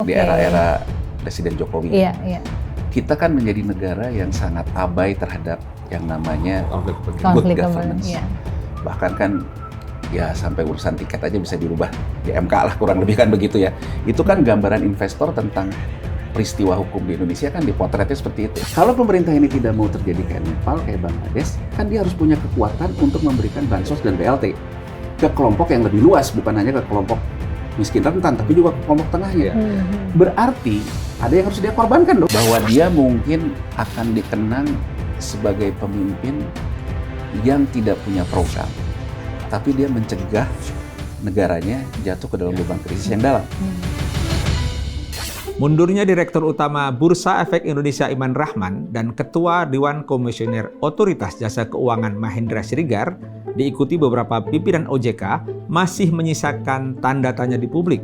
di era-era Presiden Jokowi. Iya, iya. Kita kan menjadi negara yang sangat abai terhadap yang namanya Konflik governance. iya. Bahkan kan ya sampai urusan tiket aja bisa dirubah di MK lah, kurang lebih kan begitu ya. Itu kan gambaran investor tentang peristiwa hukum di Indonesia kan dipotretnya seperti itu. Kalau pemerintah ini tidak mau terjadi kayak Nepal, kayak Bangladesh, kan dia harus punya kekuatan untuk memberikan bansos dan BLT ke kelompok yang lebih luas, bukan hanya ke kelompok miskin rentan, tapi juga ke kelompok tengahnya. Berarti ada yang harus dia korbankan dong. Bahwa dia mungkin akan dikenang sebagai pemimpin yang tidak punya program, tapi dia mencegah negaranya jatuh ke dalam lubang krisis yang dalam. Mundurnya Direktur Utama Bursa Efek Indonesia Iman Rahman dan Ketua Dewan Komisioner Otoritas Jasa Keuangan Mahendra Siregar diikuti beberapa pimpinan OJK masih menyisakan tanda tanya di publik.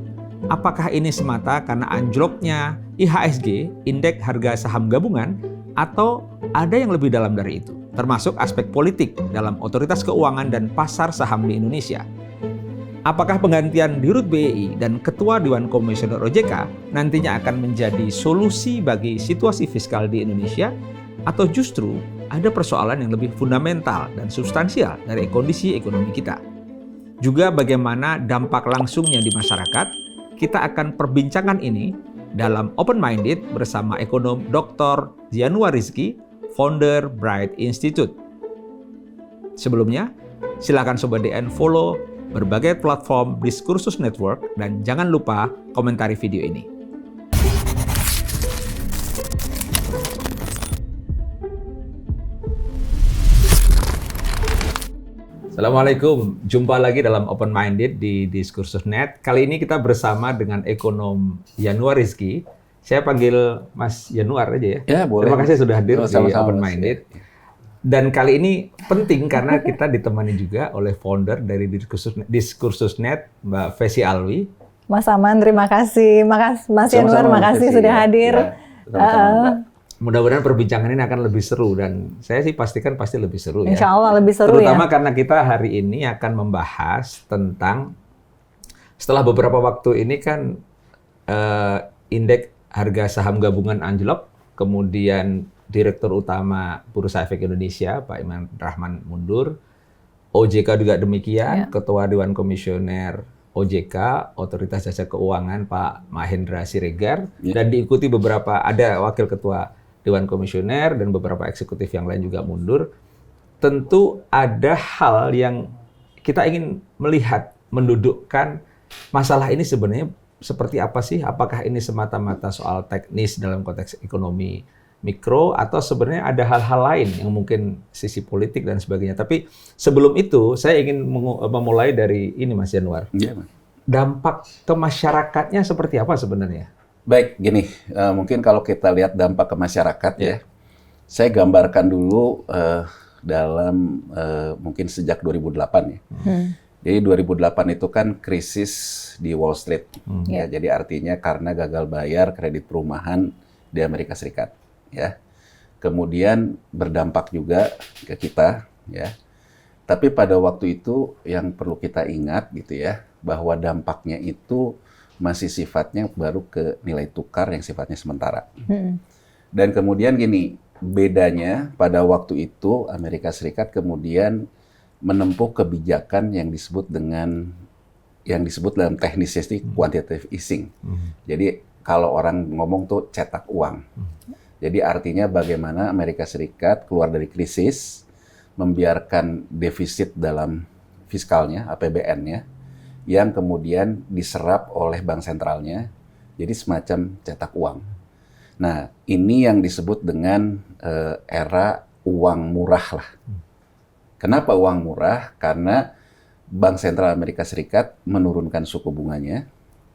Apakah ini semata karena anjloknya IHSG, Indeks Harga Saham Gabungan, atau ada yang lebih dalam dari itu, termasuk aspek politik dalam otoritas keuangan dan pasar saham di Indonesia? Apakah penggantian Dirut BEI dan Ketua Dewan Komisioner OJK nantinya akan menjadi solusi bagi situasi fiskal di Indonesia? Atau justru ada persoalan yang lebih fundamental dan substansial dari kondisi ekonomi kita? Juga bagaimana dampak langsungnya di masyarakat? Kita akan perbincangan ini dalam Open Minded bersama ekonom Dr. Zianwar Rizky, founder Bright Institute. Sebelumnya, silakan Sobat DN follow berbagai platform Diskursus Network dan jangan lupa komentari video ini. Assalamualaikum, jumpa lagi dalam Open Minded di Diskursus Net. Kali ini kita bersama dengan ekonom Zianwar Rizky. Saya panggil Mas Zianwar aja ya. Ya, boleh. Terima kasih sudah hadir di sama-sama, Open Minded. Dan kali ini penting karena kita ditemani juga oleh founder dari Diskursus Net, Mbak Vesy Alwi. Mas Aman, terima kasih. Mas Zianwar, makasih sudah hadir. Mudah-mudahan perbincangan ini akan lebih seru dan saya sih pastikan pasti lebih seru ya. Insya Allah lebih seru. Terutama karena kita hari ini akan membahas tentang setelah beberapa waktu ini kan indeks harga saham gabungan anjlok, kemudian Direktur Utama Bursa Efek Indonesia Pak Iman Rahman mundur, OJK juga demikian, Ketua Dewan Komisioner OJK, Otoritas Jasa Keuangan Pak Mahendra Siregar, dan diikuti beberapa, ada Wakil Ketua Dewan Komisioner dan beberapa eksekutif yang lain juga mundur. Tentu ada hal yang kita ingin melihat, mendudukkan masalah ini sebenarnya seperti apa sih? Apakah ini semata-mata soal teknis dalam konteks ekonomi mikro atau sebenarnya ada hal-hal lain yang mungkin sisi politik dan sebagainya. Tapi sebelum itu saya ingin memulai dari ini Mas Zianwar. Ya, dampak ke masyarakatnya seperti apa sebenarnya? Baik, gini, mungkin kalau kita lihat dampak ke masyarakat ya, saya gambarkan dulu dalam mungkin sejak 2008 ya. Jadi 2008 itu kan krisis di Wall Street. Ya, jadi artinya karena gagal bayar kredit perumahan di Amerika Serikat. Ya, kemudian berdampak juga ke kita, ya. Tapi pada waktu itu yang perlu kita ingat gitu ya, bahwa dampaknya itu masih sifatnya baru ke nilai tukar yang sifatnya sementara. Dan kemudian gini, bedanya pada waktu itu Amerika Serikat kemudian menempuh kebijakan yang disebut dalam teknisnya quantitative easing. Jadi kalau orang ngomong tuh cetak uang. Jadi artinya bagaimana Amerika Serikat keluar dari krisis, membiarkan defisit dalam fiskalnya, APBN-nya, yang kemudian diserap oleh bank sentralnya, jadi semacam cetak uang. Nah, ini yang disebut dengan era uang murah lah. Kenapa uang murah? Karena Bank Sentral Amerika Serikat menurunkan suku bunganya.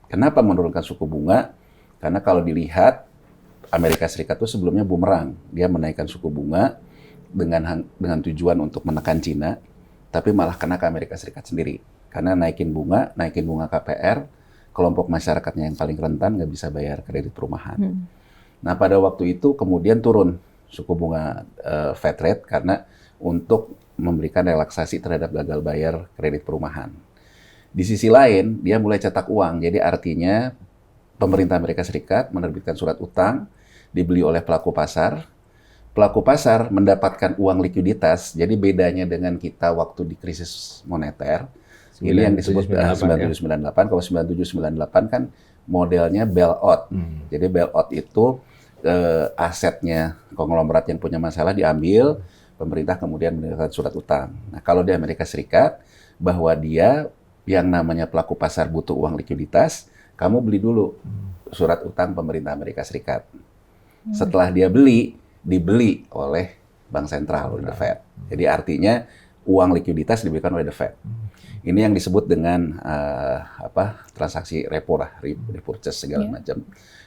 Kenapa menurunkan suku bunga? Karena kalau dilihat, Amerika Serikat itu sebelumnya bumerang. Dia menaikkan suku bunga dengan tujuan untuk menekan Cina, tapi malah kena ke Amerika Serikat sendiri. Karena naikin bunga KPR, kelompok masyarakatnya yang paling rentan nggak bisa bayar kredit perumahan. Nah, pada waktu itu kemudian turun suku bunga Fed rate karena untuk memberikan relaksasi terhadap gagal bayar kredit perumahan. Di sisi lain, dia mulai cetak uang. Jadi artinya pemerintah Amerika Serikat menerbitkan surat utang, dibeli oleh pelaku pasar. Pelaku pasar mendapatkan uang likuiditas, jadi bedanya dengan kita waktu di krisis moneter, ini yang disebut 9798, kalau 9798 kan modelnya bailout. Jadi bailout itu asetnya konglomerat yang punya masalah diambil, pemerintah kemudian menerbitkan surat utang. Nah, kalau di Amerika Serikat, bahwa dia yang namanya pelaku pasar butuh uang likuiditas, kamu beli dulu surat utang pemerintah Amerika Serikat. Setelah dia dibeli oleh Bank Sentral, oleh The Fed. Jadi artinya uang likuiditas diberikan oleh The Fed. Ini yang disebut dengan transaksi repo lah, repurchase segala macam.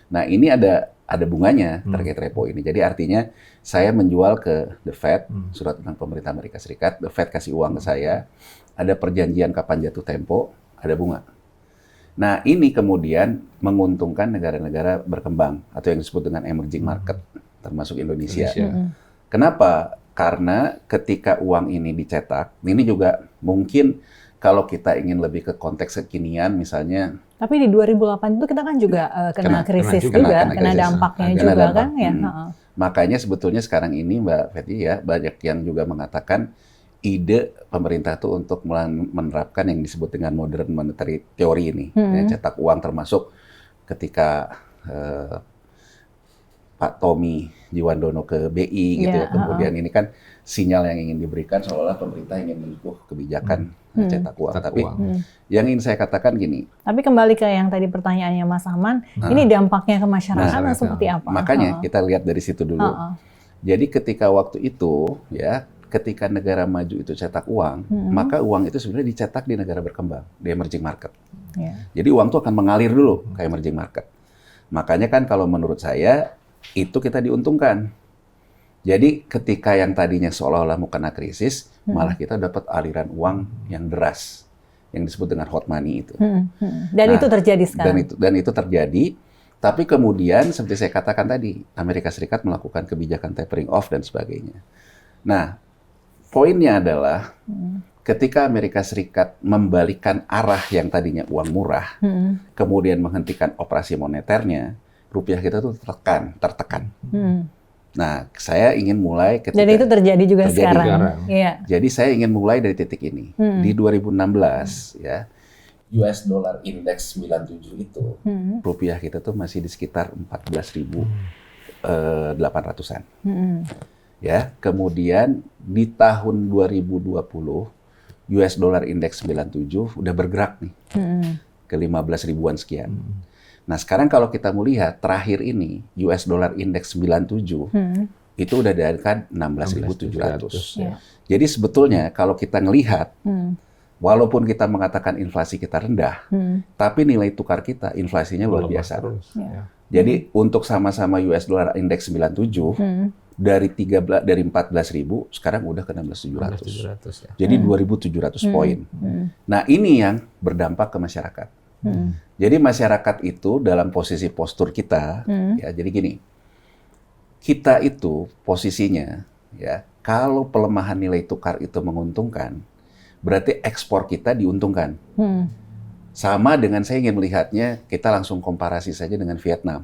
Nah, ini ada bunganya terkait repo ini. Jadi artinya saya menjual ke The Fed surat utang pemerintah Amerika Serikat, The Fed kasih uang ke saya, ada perjanjian kapan jatuh tempo, ada bunga. Nah, ini kemudian menguntungkan negara-negara berkembang atau yang disebut dengan emerging market, termasuk Indonesia. Kenapa? Karena ketika uang ini dicetak, ini juga mungkin kalau kita ingin lebih ke konteks kekinian misalnya. Tapi di 2008 itu kita kan juga kena krisis juga, kena dampaknya juga kan ya. Makanya sebetulnya sekarang ini Mbak Fetty ya, banyak yang juga mengatakan ide pemerintah itu untuk menerapkan yang disebut dengan modern monetary theory ini, ya, cetak uang, termasuk ketika Pak Tommy Jiwandono ke BI gitu ya. Kemudian ini kan sinyal yang ingin diberikan seolah-olah pemerintah ingin menempuh kebijakan cetak uang. Tapi yang ingin saya katakan gini. Tapi kembali ke yang tadi pertanyaannya Mas Ahman, ini dampaknya ke masyarakat seperti apa? Makanya kita lihat dari situ dulu. Jadi ketika waktu itu ya, ketika negara maju itu cetak uang, maka uang itu sebenarnya dicetak di negara berkembang, di emerging market. Jadi uang itu akan mengalir dulu ke emerging market. Makanya kan kalau menurut saya itu kita diuntungkan. Jadi ketika yang tadinya seolah-olah mau kena krisis, malah kita dapat aliran uang yang deras, yang disebut dengan hot money itu. Dan itu terjadi sekarang. Dan itu terjadi. Tapi kemudian seperti saya katakan tadi, Amerika Serikat melakukan kebijakan tapering off dan sebagainya. Nah, poinnya adalah ketika Amerika Serikat membalikan arah yang tadinya uang murah, kemudian menghentikan operasi moneternya, rupiah kita tuh tertekan. Nah, saya ingin mulai ketika... Dan itu terjadi juga sekarang. Iya. Jadi saya ingin mulai dari titik ini. Di 2016, ya, US Dollar Index 97 itu, rupiah kita tuh masih di sekitar 14.800-an. Ya, kemudian di tahun 2020, US Dollar Index 97 udah bergerak nih ke 15 ribuan sekian. Nah, sekarang kalau kita melihat terakhir ini US Dollar Index 97 itu udah dari kan 16.700. Jadi sebetulnya kalau kita ngelihat walaupun kita mengatakan inflasi kita rendah, tapi nilai tukar kita inflasinya luar biasa. Jadi untuk sama-sama US Dollar Index 97 dari 14.000 sekarang udah ke 16.700. Jadi 2.700 poin. Nah, ini yang berdampak ke masyarakat. Jadi masyarakat itu dalam posisi postur kita, ya. Jadi gini, kita itu posisinya, ya, kalau pelemahan nilai tukar itu menguntungkan, berarti ekspor kita diuntungkan. Sama dengan saya ingin melihatnya, kita langsung komparasi saja dengan Vietnam.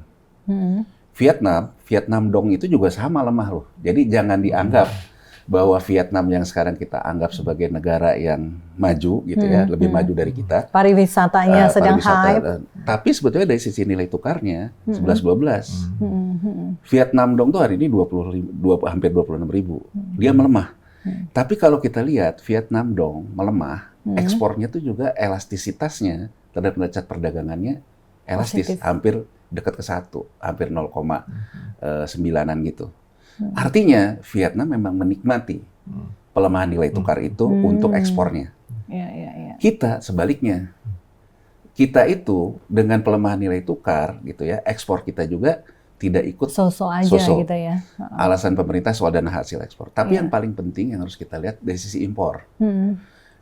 Vietnam dong itu juga sama lemah loh. Jadi jangan dianggap bahwa Vietnam yang sekarang kita anggap sebagai negara yang maju gitu ya, lebih maju dari kita. Pariwisatanya sedang hype. Tapi sebetulnya dari sisi nilai tukarnya 11-12. Vietnam dong tuh hari ini hampir 26.000. Dia melemah. Tapi kalau kita lihat Vietnam dong melemah, ekspornya tuh juga elastisitasnya terhadap neraca perdagangannya elastis, hampir dekat ke 1, hampir 0,9-an gitu. Artinya Vietnam memang menikmati pelemahan nilai tukar itu untuk ekspornya. Kita sebaliknya, kita itu dengan pelemahan nilai tukar gitu ya, ekspor kita juga tidak ikut so-so aja gitu ya. Alasan pemerintah soal dana hasil ekspor. Tapi yang paling penting yang harus kita lihat dari sisi impor.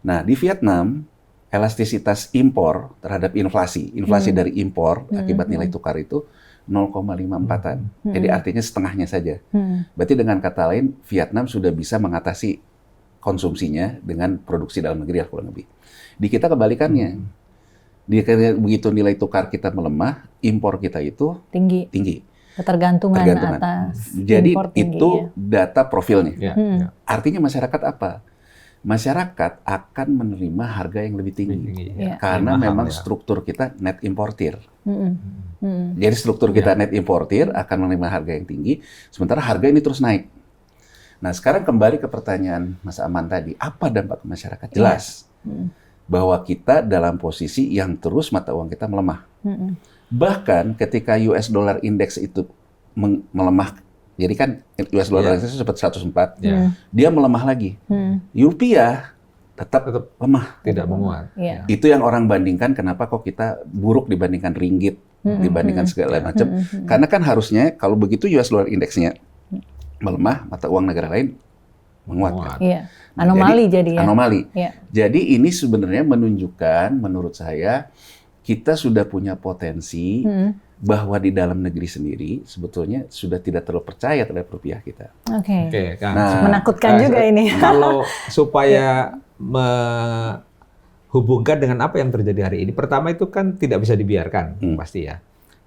Nah, di Vietnam elastisitas impor terhadap inflasi dari impor akibat nilai tukar itu 0,54-an. Jadi artinya setengahnya saja. Berarti dengan kata lain, Vietnam sudah bisa mengatasi konsumsinya dengan produksi dalam negeri kurang lebih. Di kita kebalikannya. Begitu nilai tukar kita melemah, impor kita itu tinggi. Ketergantungan atas Jadi impor tinggi, itu data profilnya. Ya. Artinya masyarakat apa? Masyarakat akan menerima harga yang lebih tinggi. Karena memang struktur kita net importir. Jadi struktur kita net importir akan menerima harga yang tinggi, sementara harga ini terus naik. Nah, sekarang kembali ke pertanyaan Mas Aman tadi, apa dampak ke masyarakat? Jelas bahwa kita dalam posisi yang terus mata uang kita melemah. Bahkan ketika US dollar index itu melemah, jadi kan US dollar index itu sempat 104, dia melemah lagi. Rupiah tetap lemah, tidak menguat. Itu yang orang bandingkan kenapa kok kita buruk dibandingkan ringgit, dibandingkan segala macam. Karena kan harusnya kalau begitu US dollar indeksnya melemah, mata uang negara lain menguat. Iya. Anomali jadi ya. Anomali. Jadi ini sebenarnya menunjukkan menurut saya kita sudah punya potensi bahwa di dalam negeri sendiri sebetulnya sudah tidak terlalu percaya terhadap rupiah kita. Oke. Nah, menakutkan juga ini. Kalau supaya menghubungkan dengan apa yang terjadi hari ini, pertama itu kan tidak bisa dibiarkan pasti ya.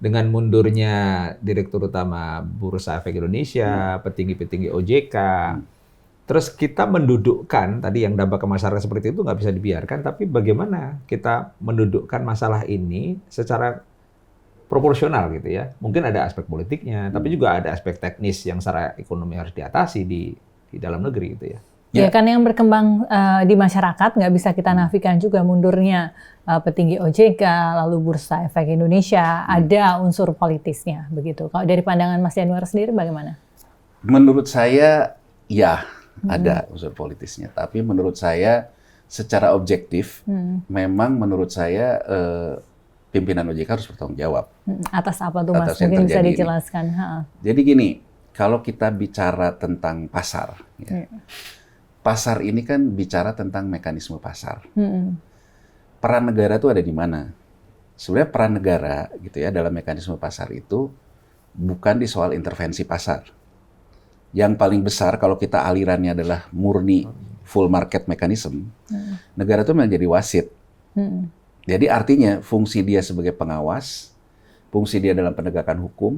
Dengan mundurnya Direktur Utama Bursa Efek Indonesia, petinggi-petinggi OJK, terus kita mendudukkan tadi yang dampak ke masyarakat seperti itu nggak bisa dibiarkan, tapi bagaimana kita mendudukkan masalah ini secara proporsional gitu ya. Mungkin ada aspek politiknya, tapi juga ada aspek teknis yang secara ekonomi harus diatasi di dalam negeri gitu ya. Ya kan yang berkembang di masyarakat nggak bisa kita nafikan juga mundurnya petinggi OJK, lalu Bursa Efek Indonesia, ada unsur politisnya begitu. Kalau dari pandangan Mas Yanuar sendiri bagaimana? Menurut saya ya ada unsur politisnya, tapi menurut saya secara objektif memang menurut saya pimpinan OJK harus bertanggung jawab. Atas apa tuh Mas? Mungkin bisa dijelaskan. Jadi gini, kalau kita bicara tentang pasar, pasar ini kan bicara tentang mekanisme pasar. Peran negara itu ada di mana? Sebenarnya peran negara gitu ya dalam mekanisme pasar itu bukan di soal intervensi pasar. Yang paling besar kalau kita alirannya adalah murni full market mechanism, negara itu menjadi wasit. Jadi artinya fungsi dia sebagai pengawas, fungsi dia dalam penegakan hukum,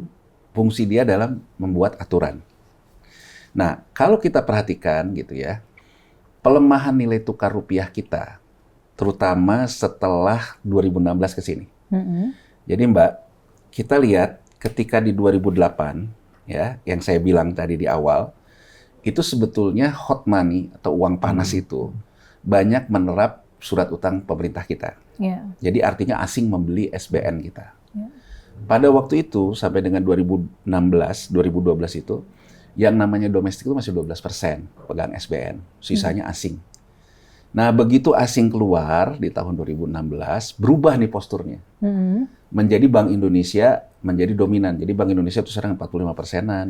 fungsi dia dalam membuat aturan. Nah, kalau kita perhatikan gitu ya, pelemahan nilai tukar rupiah kita, terutama setelah 2016 ke sini. Jadi Mbak, kita lihat ketika di 2008, ya, yang saya bilang tadi di awal, itu sebetulnya hot money atau uang panas itu banyak menerap surat utang pemerintah kita. Jadi artinya asing membeli SBN kita. Pada waktu itu sampai dengan 2016, 2012 itu, yang namanya domestik itu masih 12% pegang SBN, sisanya asing. Nah, begitu asing keluar di tahun 2016, berubah nih posturnya. Menjadi Bank Indonesia menjadi dominan. Jadi Bank Indonesia itu sekarang 45%-an,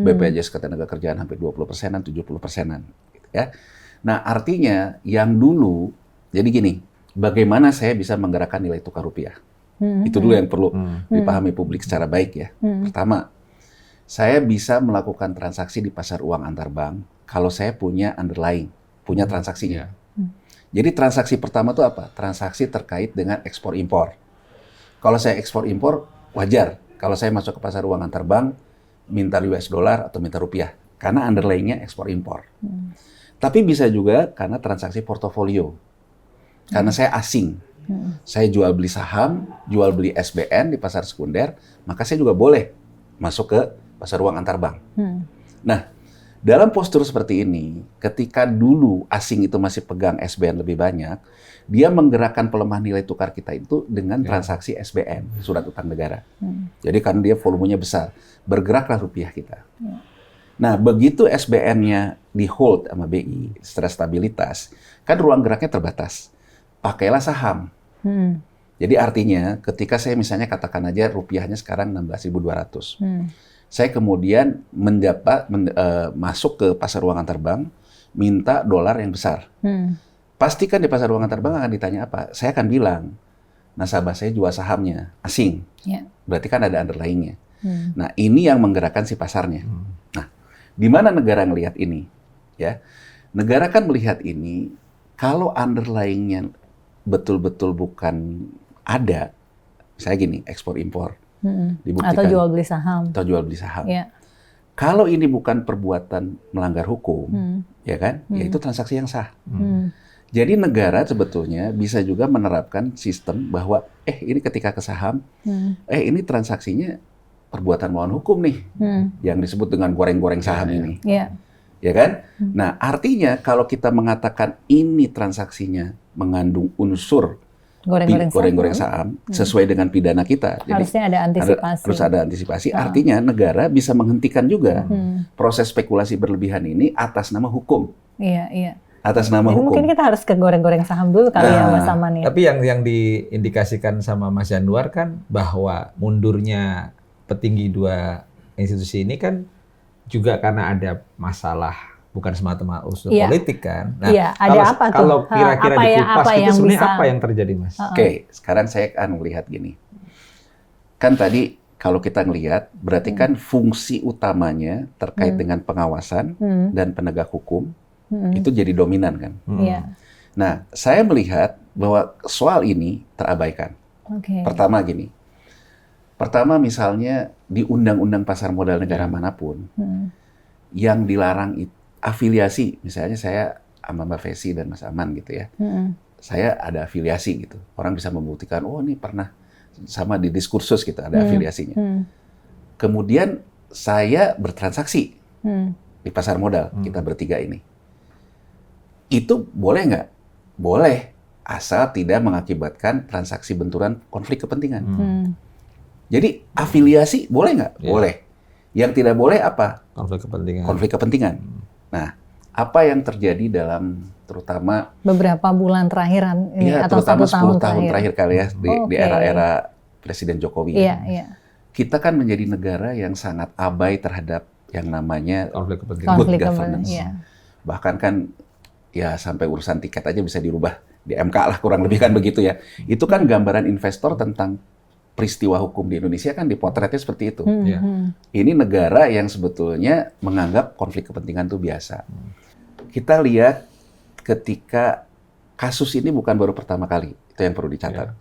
BPJS Ketenagakerjaan hampir 20%-an, 70%-an. Gitu ya. Nah, artinya yang dulu, jadi gini, bagaimana saya bisa menggerakkan nilai tukar rupiah? Itu dulu yang perlu dipahami publik secara baik ya. Pertama, saya bisa melakukan transaksi di pasar uang antar bank kalau saya punya underlying, punya transaksinya. Jadi transaksi pertama itu apa? Transaksi terkait dengan ekspor-impor. Kalau saya ekspor-impor, wajar. Kalau saya masuk ke pasar uang antar bank, minta US dollar atau minta rupiah. Karena underlying-nya ekspor-impor. Tapi bisa juga karena transaksi portofolio. Karena saya asing. Saya jual beli saham, jual beli SBN di pasar sekunder, maka saya juga boleh masuk ke pasar uang antar bank. Nah, dalam postur seperti ini, ketika dulu asing itu masih pegang SBN lebih banyak, dia menggerakkan pelemahan nilai tukar kita itu dengan transaksi SBN, surat utang negara. Jadi karena dia volumenya besar, bergeraklah rupiah kita. Nah, begitu SBN-nya di hold sama BI, secara stabilitas, kan ruang geraknya terbatas. Pakailah saham. Jadi artinya ketika saya misalnya katakan aja rupiahnya sekarang 16.200. Saya kemudian masuk ke pasar uang antar bank, minta dolar yang besar. Pastikan di pasar uang antar bank akan ditanya apa? Saya akan bilang, nasabah saya jual sahamnya, asing. Berarti kan ada underlying-nya. Nah, ini yang menggerakkan si pasarnya. Nah, di mana negara ngelihat ini? Ya, negara kan melihat ini, kalau underlying-nya betul-betul bukan ada, misalnya gini, ekspor impor, dibuktikan, Atau jual beli saham. atau jual beli saham. Ya. Kalau ini bukan perbuatan melanggar hukum, ya kan, ya itu transaksi yang sah. Jadi negara sebetulnya bisa juga menerapkan sistem bahwa ini ketika ke saham, ini transaksinya perbuatan melawan hukum nih, yang disebut dengan goreng-goreng saham ini, ya kan? Nah artinya kalau kita mengatakan ini transaksinya mengandung unsur goreng-goreng saham sesuai dengan pidana kita, Harusnya ada antisipasi. harus ada antisipasi. Artinya negara bisa menghentikan juga proses spekulasi berlebihan ini atas nama hukum. Iya. Atas nama Jadi hukum. mungkin kita harus ke goreng-goreng saham dulu kali ya Mas Aman ya. Tapi yang diindikasikan sama Mas Januar kan bahwa mundurnya petinggi dua institusi ini kan juga karena ada masalah, bukan semata-mata unsur politik kan. Nah, ada apa tuh? Kalau kira-kira dikupas itu sebenarnya apa yang terjadi, Mas? Oke, sekarang saya akan melihat gini. Kan tadi kalau kita ngelihat, berarti kan fungsi utamanya terkait dengan pengawasan dan penegak hukum itu jadi dominan kan. Nah, saya melihat bahwa soal ini terabaikan. Pertama gini, misalnya di Undang-Undang Pasar Modal Negara manapun, yang dilarang afiliasi, misalnya saya sama Mbak Fesi dan Mas Aman gitu ya, saya ada afiliasi gitu. Orang bisa membuktikan, oh ini pernah sama di diskursus gitu, ada afiliasinya. Kemudian saya bertransaksi di pasar modal, kita bertiga ini. Itu boleh nggak? Boleh, asal tidak mengakibatkan transaksi benturan konflik kepentingan. Jadi afiliasi boleh nggak? Boleh. Yang tidak boleh apa? Konflik kepentingan. Nah, apa yang terjadi dalam terutama beberapa bulan terakhiran ini atau terutama 10 tahun terakhir kali ya di era-era Presiden Jokowi. Kita kan menjadi negara yang sangat abai terhadap yang namanya good governance. Bahkan kan ya sampai urusan tiket aja bisa dirubah di MK lah, kurang lebih kan begitu ya. Itu kan gambaran investor tentang peristiwa hukum di Indonesia kan dipotretnya seperti itu. Ini negara yang sebetulnya menganggap konflik kepentingan itu biasa. Kita lihat ketika kasus ini bukan baru pertama kali, itu yang perlu dicatat.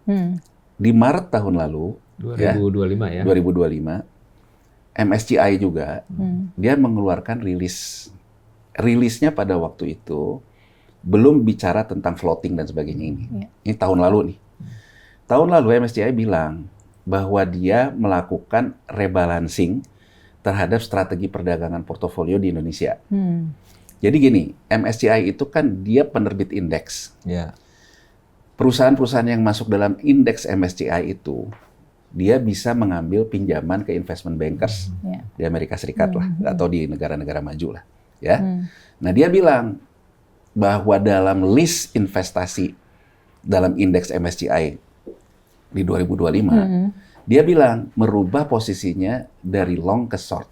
Di Maret tahun lalu, 2025 MSCI juga dia mengeluarkan rilisnya pada waktu itu belum bicara tentang floating dan sebagainya ini. Ini tahun lalu nih. Tahun lalu MSCI bilang bahwa dia melakukan rebalancing terhadap strategi perdagangan portofolio di Indonesia. Jadi gini, MSCI itu kan dia penerbit indeks. Perusahaan-perusahaan yang masuk dalam indeks MSCI itu, dia bisa mengambil pinjaman ke investment bankers di Amerika Serikat lah, atau di negara-negara maju lah. Ya. Nah dia bilang bahwa dalam list investasi dalam indeks MSCI di 2025, dia bilang merubah posisinya dari long ke short.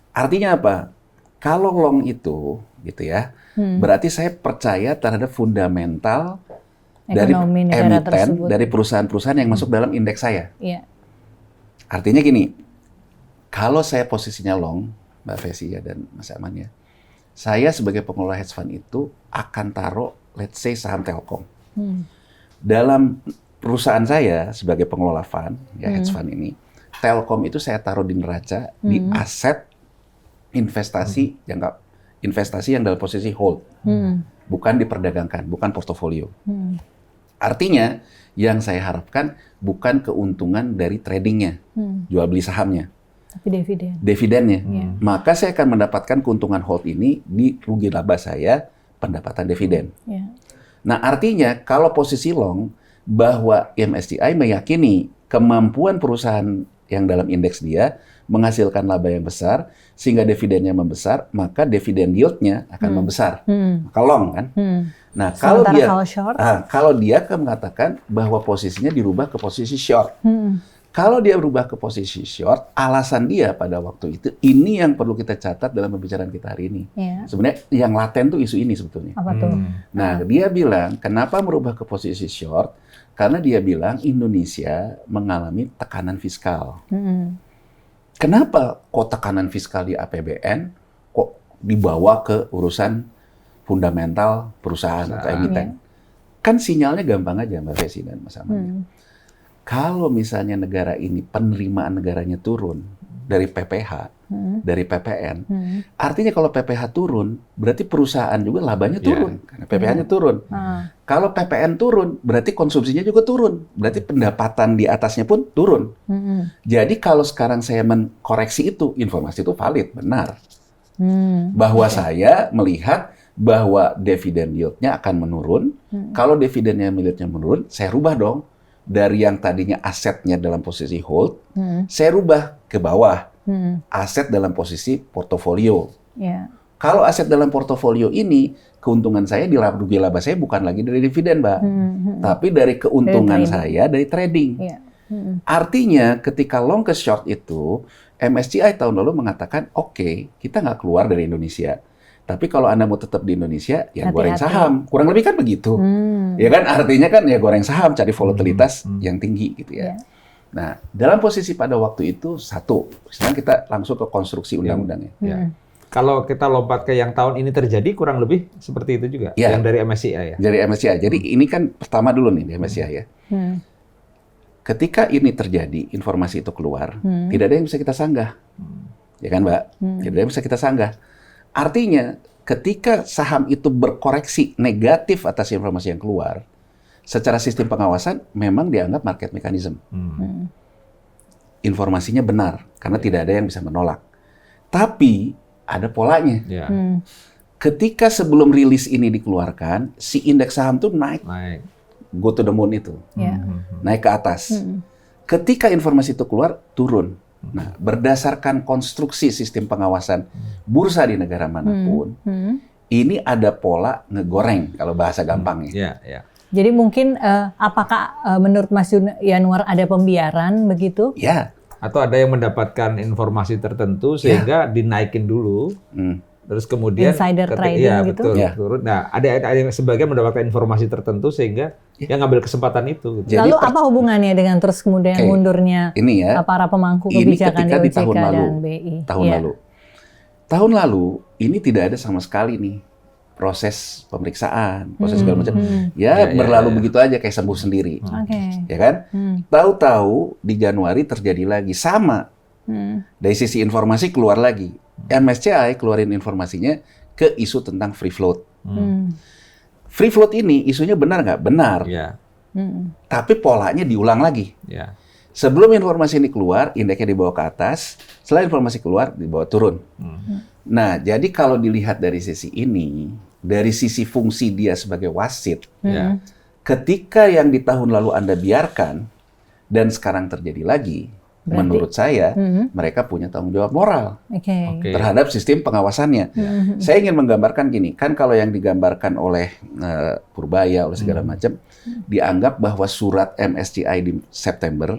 Artinya apa? Kalau long itu, gitu ya, berarti saya percaya terhadap fundamental dari emiten, dari perusahaan-perusahaan yang masuk dalam indeks saya. Artinya gini, kalau saya posisinya long, Mbak Fesi ya dan Mas Aman ya, saya sebagai pengelola hedge fund itu akan taruh, let's say saham Telkom. Dalam perusahaan saya sebagai pengelola fund, ya hedge fund ini, Telkom itu saya taruh di neraca, di aset investasi yang dalam posisi hold, bukan diperdagangkan, bukan portofolio. Artinya yang saya harapkan bukan keuntungan dari tradingnya, jual beli sahamnya, tapi dividennya. Maka saya akan mendapatkan keuntungan hold ini di rugi laba saya, pendapatan dividen. Nah artinya kalau posisi long, bahwa MSCI meyakini kemampuan perusahaan yang dalam indeks dia menghasilkan laba yang besar, sehingga dividennya membesar, maka dividen yield-nya akan membesar. Maka long kan. Nah kalau dia mengatakan bahwa posisinya dirubah ke posisi short. Kalau dia berubah ke posisi short, alasan dia pada waktu itu, ini yang perlu kita catat dalam pembicaraan kita hari ini. Sebenarnya yang laten tuh isu ini sebetulnya. Apa tuh? Nah, dia bilang, kenapa merubah ke posisi short? Karena dia bilang Indonesia mengalami tekanan fiskal. Kenapa kok tekanan fiskal di APBN kok dibawa ke urusan fundamental perusahaan atau emiten? Kan sinyalnya gampang aja Mbak Desi dan Mas Aman. Kalau misalnya negara ini penerimaan negaranya turun dari PPH, dari PPN, artinya kalau PPH turun, berarti perusahaan juga labanya turun, karena PPH-nya turun. Kalau PPN turun, berarti konsumsinya juga turun, berarti pendapatan di atasnya pun turun. Jadi kalau sekarang saya mengkoreksi itu, informasi itu valid, benar. Bahwa saya melihat bahwa dividen yield-nya akan menurun. Kalau dividen yieldnya menurun, saya rubah dong. Dari yang tadinya asetnya dalam posisi hold, saya rubah ke bawah. Aset dalam posisi portofolio. Kalau aset dalam portofolio ini, keuntungan saya di rugi laba saya bukan lagi dari dividen, Mbak. Tapi dari keuntungan saya dari trading. Artinya ketika long ke short itu, MSCI tahun lalu mengatakan, oke, kita nggak keluar dari Indonesia. Tapi kalau Anda mau tetap di Indonesia, ya goreng saham. Kurang lebih kan begitu. Ya kan, artinya kan ya goreng saham, cari volatilitas yang tinggi gitu ya. Nah, dalam posisi pada waktu itu, satu, sekarang kita langsung ke konstruksi undang-undangnya. Kalau kita lompat ke yang tahun ini terjadi, kurang lebih seperti itu juga, yang dari MSCI ya? Dari MSCI. Jadi ini kan pertama dulu nih di MSCI ya. Ketika ini terjadi, informasi itu keluar, tidak ada yang bisa kita sanggah. Ya kan, Mbak? Tidak ada yang bisa kita sanggah. Artinya, ketika saham itu berkoreksi negatif atas informasi yang keluar, secara sistem pengawasan memang dianggap market mechanism. Informasinya benar, karena tidak ada yang bisa menolak. Tapi, ada polanya. Ketika sebelum rilis ini dikeluarkan, si indeks saham itu naik. Go to the moon itu. Naik ke atas. Ketika informasi itu keluar, turun. Nah, berdasarkan konstruksi sistem pengawasan bursa di negara manapun, ini ada pola ngegoreng kalau bahasa gampangnya. Jadi mungkin apakah menurut Mas Yanuar ada pembiaran begitu? Ya. Atau ada yang mendapatkan informasi tertentu sehingga dinaikin dulu, terus kemudian insider trading gitu. Turun. Nah, ada yang sebagian mendapatkan informasi tertentu sehingga yang ngambil kesempatan itu. Gitu. Lalu apa hubungannya dengan terus kemudian mundurnya para pemangku kebijakan di OJK dan BI? Tahun lalu ini tidak ada sama sekali nih proses pemeriksaan, proses segala macam. Berlalu begitu aja kayak sembuh sendiri. Ya kan? Tahu-tahu di Januari terjadi lagi sama. Dari sisi informasi keluar lagi. MSCI keluarin informasinya ke isu tentang free float. Free float ini isunya benar nggak? Benar. Tapi polanya diulang lagi. Sebelum informasi ini keluar, indeksnya dibawa ke atas. Setelah informasi keluar, dibawa turun. Nah, jadi kalau dilihat dari sisi ini, dari sisi fungsi dia sebagai wasit, ketika yang di tahun lalu Anda biarkan dan sekarang terjadi lagi, menurut saya mereka punya tanggung jawab moral terhadap sistem pengawasannya. Saya ingin menggambarkan gini, kan kalau yang digambarkan oleh Purbaya, oleh segala macam, dianggap bahwa surat MSCI di September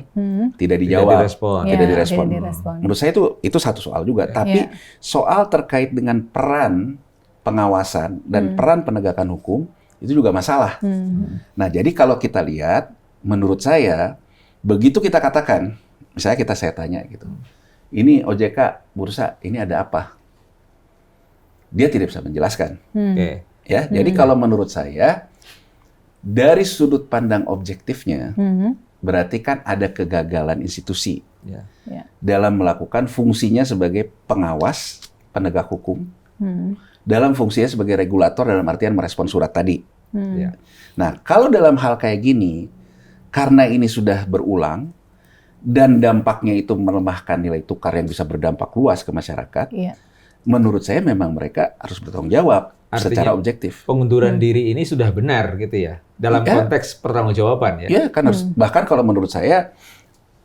tidak dijawab, tidak direspon. Menurut saya itu satu soal juga. Tapi soal terkait dengan peran pengawasan dan peran penegakan hukum itu juga masalah. Nah, jadi kalau kita lihat, menurut saya begitu kita katakan, misalnya saya tanya gitu, ini OJK bursa ini ada apa? Dia tidak bisa menjelaskan. Ya, jadi kalau menurut saya dari sudut pandang objektifnya, berarti kan ada kegagalan institusi dalam melakukan fungsinya sebagai pengawas penegak hukum, dalam fungsinya sebagai regulator dalam artian merespon surat tadi. Nah, kalau dalam hal kayak gini, karena ini sudah berulang dan dampaknya itu melemahkan nilai tukar yang bisa berdampak luas ke masyarakat, menurut saya memang mereka harus bertanggung jawab. Artinya, secara objektif. Pengunduran diri ini sudah benar gitu ya, dalam konteks pertanggungjawaban ya. Iya, kan harus. Bahkan kalau menurut saya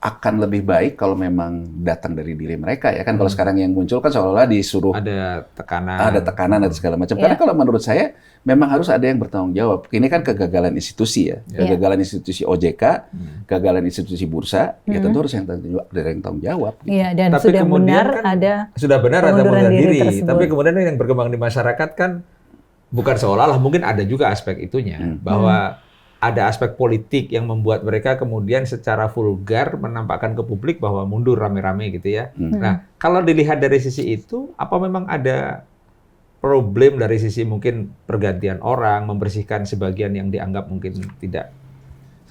akan lebih baik kalau memang datang dari diri mereka ya kan. Kalau sekarang yang muncul kan seolah-olah disuruh ada tekanan dan segala macam. Karena kalau menurut saya memang harus ada yang bertanggung jawab. Ini kan kegagalan institusi ya, kegagalan institusi OJK, kegagalan institusi bursa, ya tentu harus yang tanggung jawab. Iya, gitu. Dan tapi sudah benar kan, sudah benar ada pengunduran diri. Tapi kemudian yang berkembang di masyarakat kan bukan seolah-olah, mungkin ada juga aspek itunya bahwa ada aspek politik yang membuat mereka kemudian secara vulgar menampakkan ke publik bahwa mundur rame-rame gitu ya. Nah, kalau dilihat dari sisi itu, apa memang ada problem dari sisi mungkin pergantian orang, membersihkan sebagian yang dianggap mungkin tidak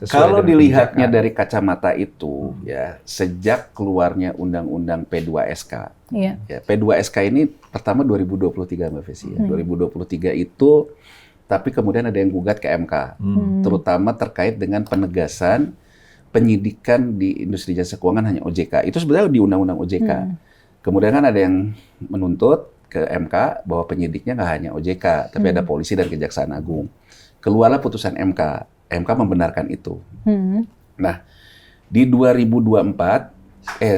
sesuai Kalau dengan dilihatnya kebijakan. dari kacamata itu, ya sejak keluarnya Undang-Undang P2SK, Iya. ya P2SK ini pertama 2023 Mbak Fesi, ya. 2023 itu, tapi kemudian ada yang gugat ke MK, terutama terkait dengan penegasan penyidikan di industri jasa keuangan hanya OJK. Itu sebenarnya di Undang-Undang OJK. Kemudian kan ada yang menuntut ke MK bahwa penyidiknya nggak hanya OJK, tapi ada polisi dan Kejaksaan Agung. Keluarlah putusan MK. MK membenarkan itu. Nah, di 2024,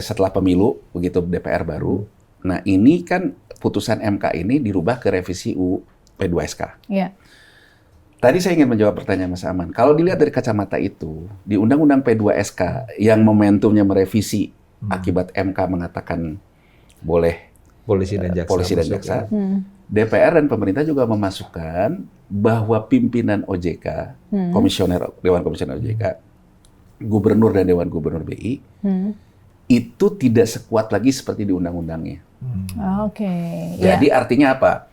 setelah pemilu, begitu DPR baru, nah ini kan putusan MK ini dirubah ke revisi UU P2SK. Iya. Tadi saya ingin menjawab pertanyaan Mas Aman. Kalau dilihat dari kacamata itu, di Undang-Undang P2SK yang momentumnya merevisi akibat MK mengatakan boleh Polisi dan jaksa. polisi dan masuk, jaksa, ya. DPR dan pemerintah juga memasukkan bahwa pimpinan OJK, Dewan Komisioner OJK, Gubernur dan Dewan Gubernur BI, itu tidak sekuat lagi seperti di undang-undangnya. Oke. Jadi artinya apa?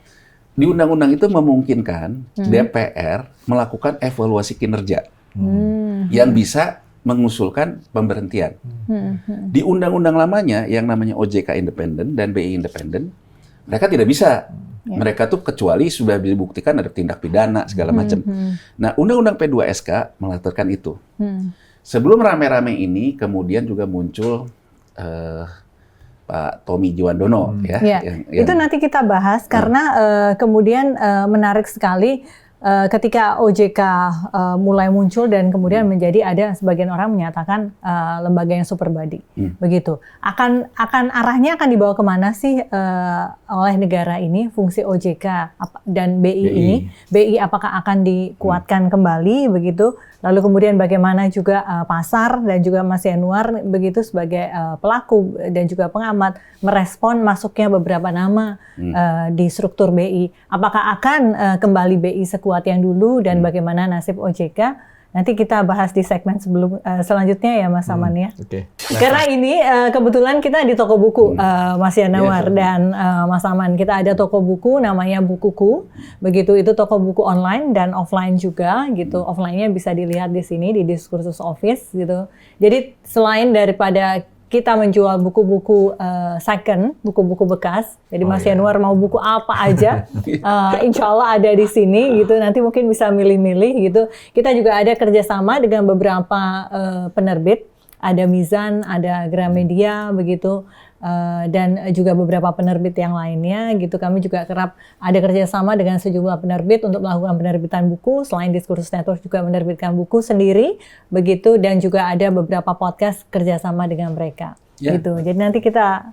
Di undang-undang itu memungkinkan DPR melakukan evaluasi kinerja yang bisa mengusulkan pemberhentian. Di undang-undang lamanya yang namanya OJK independen dan BI independen, mereka tidak bisa. Mereka tuh kecuali sudah dibuktikan ada tindak pidana segala macam. Nah, Undang-Undang P2SK melatarkan itu. Sebelum rame-rame ini, kemudian juga muncul Pak Tommy Juwandono, ya. Itu nanti kita bahas karena kemudian menarik sekali ketika OJK mulai muncul dan kemudian menjadi ada sebagian orang menyatakan lembaga yang super body, begitu. Akan arahnya akan dibawa kemana sih oleh negara ini fungsi OJK dan BI ini? BI apakah akan dikuatkan kembali begitu? Lalu kemudian bagaimana juga pasar dan juga Mas Yanuar begitu sebagai pelaku dan juga pengamat merespon masuknya beberapa nama di struktur BI. Apakah akan kembali BI sekuat yang dulu dan bagaimana nasib OJK? Nanti kita bahas di segmen selanjutnya ya Mas Aman ya. Oke. Karena ini kebetulan kita di toko buku Mas Yanuar dan Mas Aman. Kita ada toko buku namanya Bukuku. Begitu itu toko buku online dan offline juga gitu. Offline-nya bisa dilihat di sini di Diskursus Office gitu. Jadi selain daripada kita menjual buku-buku second, buku-buku bekas. Jadi Mas Yanuar mau buku apa aja, insya Allah ada di sini gitu. Nanti mungkin bisa milih-milih gitu. Kita juga ada kerjasama dengan beberapa penerbit. Ada Mizan, ada Gramedia begitu. Dan juga beberapa penerbit yang lainnya gitu. Kami juga kerap ada kerjasama dengan sejumlah penerbit untuk melakukan penerbitan buku. Selain Diskursus Network juga menerbitkan buku sendiri begitu, dan juga ada beberapa podcast kerjasama dengan mereka gitu. Jadi nanti kita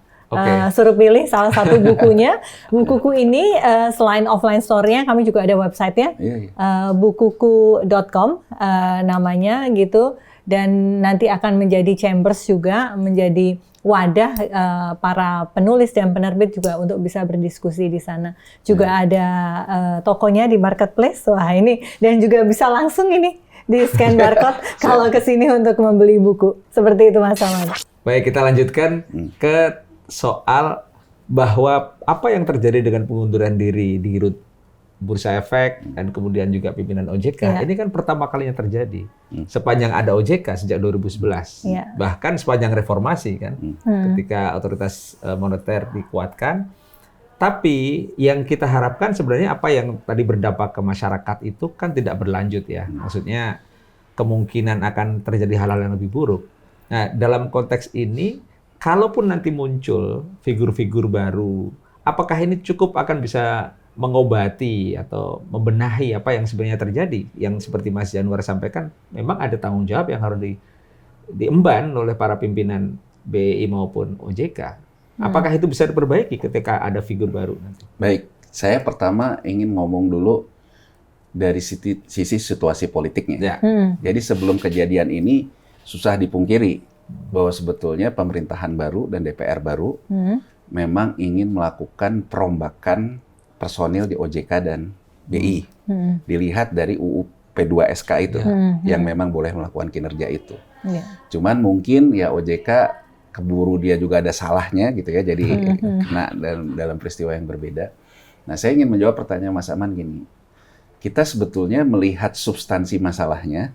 suruh pilih salah satu bukunya. Bukuku ini selain offline store-nya, kami juga ada website-nya, bukuku.com namanya gitu. Dan nanti akan menjadi chambers juga, menjadi wadah para penulis dan penerbit juga untuk bisa berdiskusi di sana. Juga ada tokonya di marketplace, wah ini, dan juga bisa langsung ini di scan barcode kalau ke sini untuk membeli buku. Seperti itu Mas Aman. Baik, kita lanjutkan ke soal bahwa apa yang terjadi dengan pengunduran diri di Bursa Efek dan kemudian juga pimpinan OJK, ini kan pertama kalinya terjadi sepanjang ada OJK sejak 2011, bahkan sepanjang reformasi kan, ketika otoritas moneter dikuatkan. Tapi yang kita harapkan sebenarnya apa yang tadi berdampak ke masyarakat itu kan tidak berlanjut ya, maksudnya kemungkinan akan terjadi hal-hal yang lebih buruk. Nah, dalam konteks ini, kalaupun nanti muncul figur-figur baru, apakah ini cukup akan bisa mengobati atau membenahi apa yang sebenarnya terjadi? Yang seperti Mas Yanuar sampaikan, memang ada tanggung jawab yang harus diemban oleh para pimpinan BI maupun OJK. Apakah itu bisa diperbaiki ketika ada figur baru nanti? Baik, saya pertama ingin ngomong dulu dari sisi situasi politiknya. Jadi sebelum kejadian ini, susah dipungkiri bahwa sebetulnya pemerintahan baru dan DPR baru memang ingin melakukan perombakan personil di OJK dan BI. Dilihat dari UU P2SK itu yang memang boleh melakukan kinerja itu. Cuman mungkin ya OJK keburu dia juga ada salahnya gitu ya, jadi kena dalam peristiwa yang berbeda. Nah, saya ingin menjawab pertanyaan Mas Aman gini. Kita sebetulnya melihat substansi masalahnya,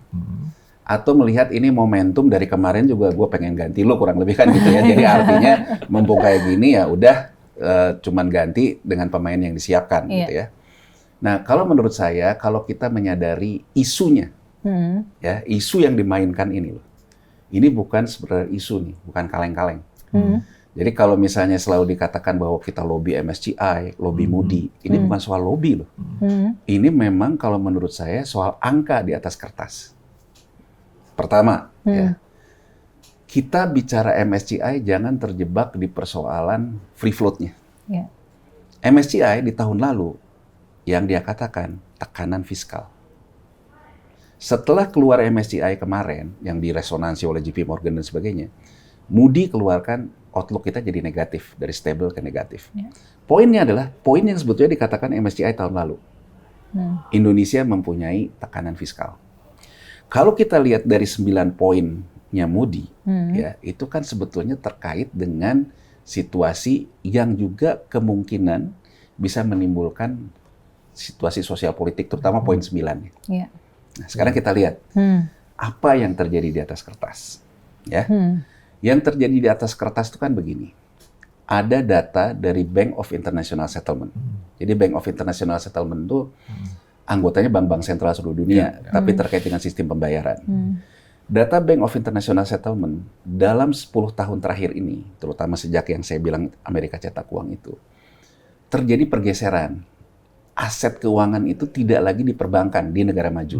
atau melihat ini momentum dari kemarin juga gue pengen ganti lo, kurang lebih kan gitu ya. Jadi artinya mumpung kayak gini ya udah cuman ganti dengan pemain yang disiapkan gitu ya. Nah, kalau menurut saya, kalau kita menyadari isunya, ya isu yang dimainkan ini loh, ini bukan sebenarnya isu nih, bukan kaleng-kaleng. Jadi kalau misalnya selalu dikatakan bahwa kita lobby MSCI, lobby Moody, ini bukan soal lobby loh. Ini memang kalau menurut saya soal angka di atas kertas. Pertama, ya, kita bicara MSCI jangan terjebak di persoalan free float-nya. Yeah. MSCI di tahun lalu yang dia katakan tekanan fiskal. Setelah keluar MSCI kemarin yang diresonansi oleh JP Morgan dan sebagainya, Moody keluarkan outlook kita jadi negatif, dari stable ke negatif. Yeah. Poinnya adalah poin yang sebetulnya dikatakan MSCI tahun lalu. Indonesia mempunyai tekanan fiskal. Kalau kita lihat dari 9 poinnya Moody, ya itu kan sebetulnya terkait dengan situasi yang juga kemungkinan bisa menimbulkan situasi sosial politik, terutama poin 9. Yeah. Nah, sekarang kita lihat apa yang terjadi di atas kertas. Ya, yang terjadi di atas kertas itu kan begini. Ada data dari Bank of International Settlement. Jadi Bank of International Settlement itu anggotanya bank-bank sentral seluruh dunia, tapi terkait dengan sistem pembayaran. Data Bank of International Settlement dalam 10 tahun terakhir ini, terutama sejak yang saya bilang Amerika cetak uang itu, terjadi pergeseran. Aset keuangan itu tidak lagi di perbankan di negara maju,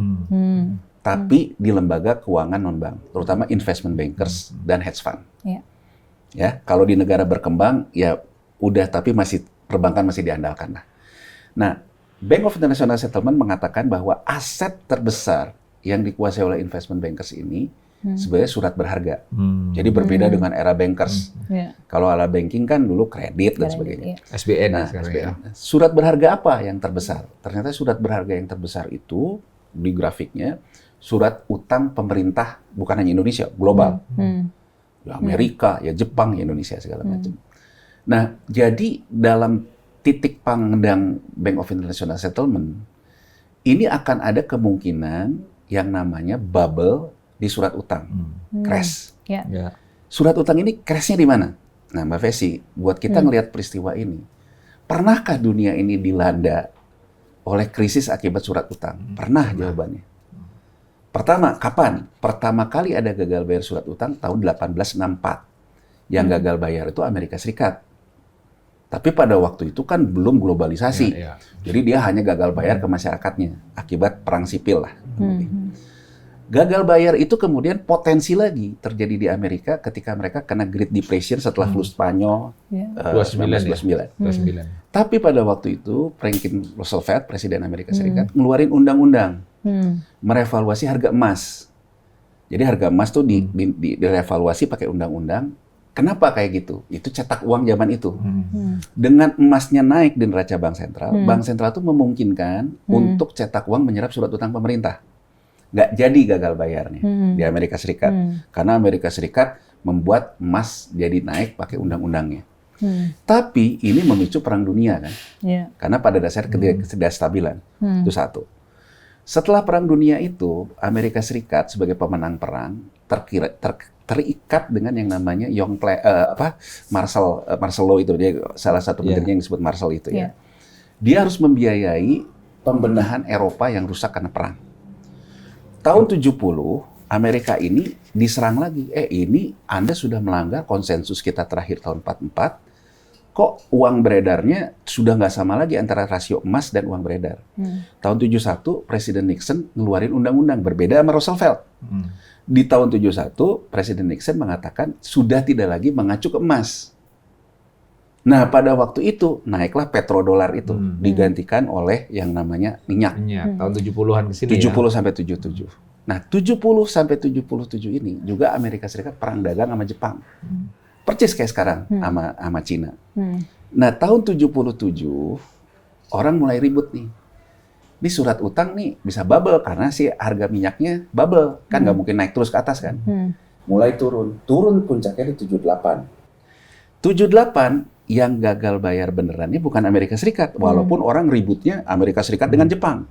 tapi di lembaga keuangan non-bank, terutama investment bankers dan hedge fund. Ya, kalau di negara berkembang ya udah, tapi masih perbankan masih diandalkan lah. Nah, Bank of International Settlement mengatakan bahwa aset terbesar yang dikuasai oleh investment bankers ini sebenarnya surat berharga. Jadi berbeda dengan era bankers. Kalau ala banking kan dulu kredit dan sebagainya. SBN. Nah, SBN. Surat berharga apa yang terbesar? Ternyata surat berharga yang terbesar itu di grafiknya surat utang pemerintah, bukan hanya Indonesia, global. Ya Amerika, ya Jepang, ya Indonesia segala macam. Nah, jadi dalam titik pandang Bank of International Settlement, ini akan ada kemungkinan yang namanya bubble di surat utang, crash. Surat utang ini crashnya di mana? Nah, Mbak Vesy, buat kita ngelihat peristiwa ini, pernahkah dunia ini dilanda oleh krisis akibat surat utang? Pernah jawabannya. Pertama, kapan? Pertama kali ada gagal bayar surat utang tahun 1864. Yang gagal bayar itu Amerika Serikat. Tapi pada waktu itu kan belum globalisasi. Jadi dia hanya gagal bayar ke masyarakatnya akibat perang sipil lah. Gagal bayar itu kemudian potensi lagi terjadi di Amerika ketika mereka kena Great Depression setelah flu Spanyol 1929. Tapi pada waktu itu Franklin Roosevelt, Presiden Amerika Serikat, ngeluarin undang-undang merevaluasi harga emas. Jadi harga emas tuh direvaluasi pakai undang-undang. Kenapa kayak gitu? Itu cetak uang zaman itu. Dengan emasnya naik di neraca bank sentral tuh memungkinkan untuk cetak uang menyerap surat utang pemerintah. Nggak jadi gagal bayarnya di Amerika Serikat. Karena Amerika Serikat membuat emas jadi naik pakai undang-undangnya. Tapi ini memicu perang dunia kan? Karena pada dasar ketidakstabilan. Itu satu. Setelah perang dunia itu, Amerika Serikat sebagai pemenang perang terikat dengan yang namanya Marshall Law itu, dia salah satu menterinya yang disebut Marshall itu ya. Dia harus membiayai pembenahan Eropa yang rusak karena perang. Tahun 70 Amerika ini diserang lagi. Ini Anda sudah melanggar konsensus kita terakhir tahun 44. Kok uang beredarnya sudah nggak sama lagi antara rasio emas dan uang beredar. Tahun 71 Presiden Nixon ngeluarin undang-undang berbeda sama Roosevelt. Di tahun 71, Presiden Nixon mengatakan sudah tidak lagi mengacu ke emas. Nah, pada waktu itu naiklah petrodolar itu, digantikan oleh yang namanya minyak. Tahun 70-an ke sini 70 sampai 77. Nah, 70 sampai 77 ini juga Amerika Serikat perang dagang sama Jepang. Percis kayak sekarang sama Cina. Nah, tahun 77 orang mulai ribut nih. Ini surat utang nih bisa bubble karena si harga minyaknya bubble. Kan nggak mungkin naik terus ke atas kan. Mulai turun puncaknya di 78. 78 yang gagal bayar benerannya bukan Amerika Serikat, walaupun orang ributnya Amerika Serikat dengan Jepang.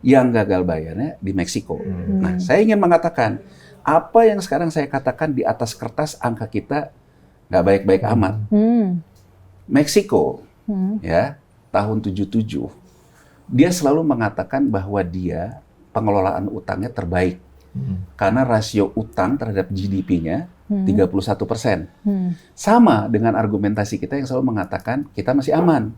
Yang gagal bayarnya di Meksiko. Nah, saya ingin mengatakan, apa yang sekarang saya katakan di atas kertas angka kita nggak baik-baik amat. Meksiko, ya, tahun 77, dia selalu mengatakan bahwa dia pengelolaan utangnya terbaik. Karena rasio utang terhadap GDP-nya 31%. Sama dengan argumentasi kita yang selalu mengatakan kita masih aman.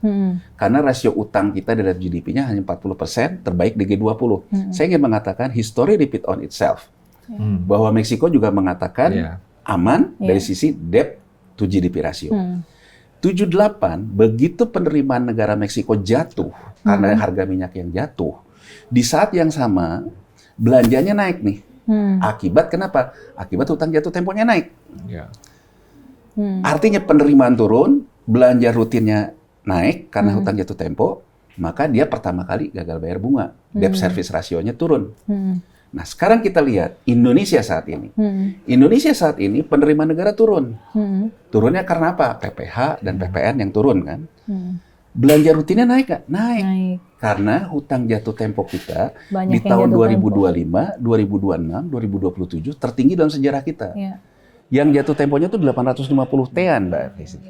Karena rasio utang kita terhadap GDP-nya hanya 40%, terbaik di G20. Saya ingin mengatakan history repeat on itself. Bahwa Meksiko juga mengatakan aman dari sisi debt to GDP rasio. 78, begitu penerimaan negara Meksiko jatuh karena harga minyak yang jatuh, di saat yang sama belanjanya naik nih. Akibat kenapa? Akibat hutang jatuh temponya naik. Artinya penerimaan turun, belanja rutinnya naik karena hutang jatuh tempo, maka dia pertama kali gagal bayar bunga. Debt service rasionya turun. Nah, sekarang kita lihat Indonesia saat ini. Indonesia saat ini penerimaan negara turun. Turunnya karena apa? PPH dan PPN yang turun kan. Belanja rutinnya naik nggak? Naik. Karena hutang jatuh tempo kita banyak di tahun 2025, 2026, 2027 tertinggi dalam sejarah kita. Yang jatuh temponya tuh 850 T-an, Mbak Desi.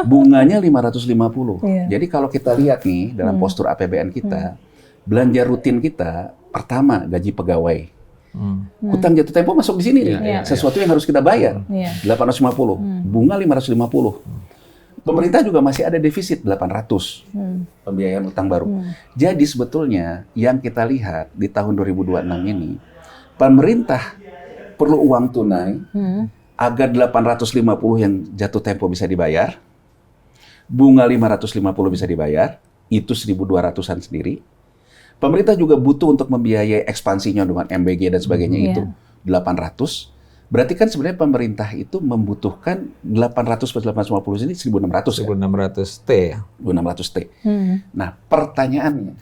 Bunganya 550. Jadi kalau kita lihat nih dalam postur APBN kita, belanja rutin kita pertama gaji pegawai. Hutang jatuh tempo masuk di sini nih. Sesuatu yang harus kita bayar. 850. Bunga 550. Pemerintah juga masih ada defisit 800 pembiayaan utang baru. Jadi sebetulnya yang kita lihat di tahun 2026 ini, pemerintah perlu uang tunai agar 850 yang jatuh tempo bisa dibayar, bunga 550 bisa dibayar, itu 1.200-an sendiri. Pemerintah juga butuh untuk membiayai ekspansinya dengan MBG dan sebagainya itu 800. Berarti kan sebenarnya pemerintah itu membutuhkan 800 plus 850 ini 1.600 ya? 1.600 T ya? 1.600 T. Nah, pertanyaannya,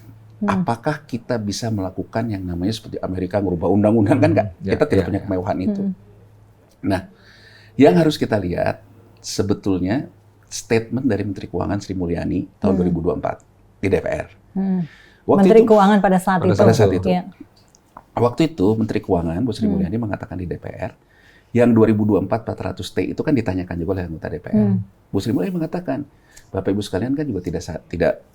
apakah kita bisa melakukan yang namanya seperti Amerika merubah undang-undang kan nggak? Kita tidak punya kemewahan itu. Nah, yang harus kita lihat sebetulnya statement dari Menteri Keuangan Sri Mulyani tahun 2024 di DPR. Menteri Keuangan pada saat itu. Ya. Waktu itu Menteri Keuangan Bu Sri Mulyani mengatakan di DPR, yang 2024 400 T itu kan ditanyakan juga oleh anggota DPR. Bu Sri Mulyani mengatakan, Bapak Ibu sekalian kan juga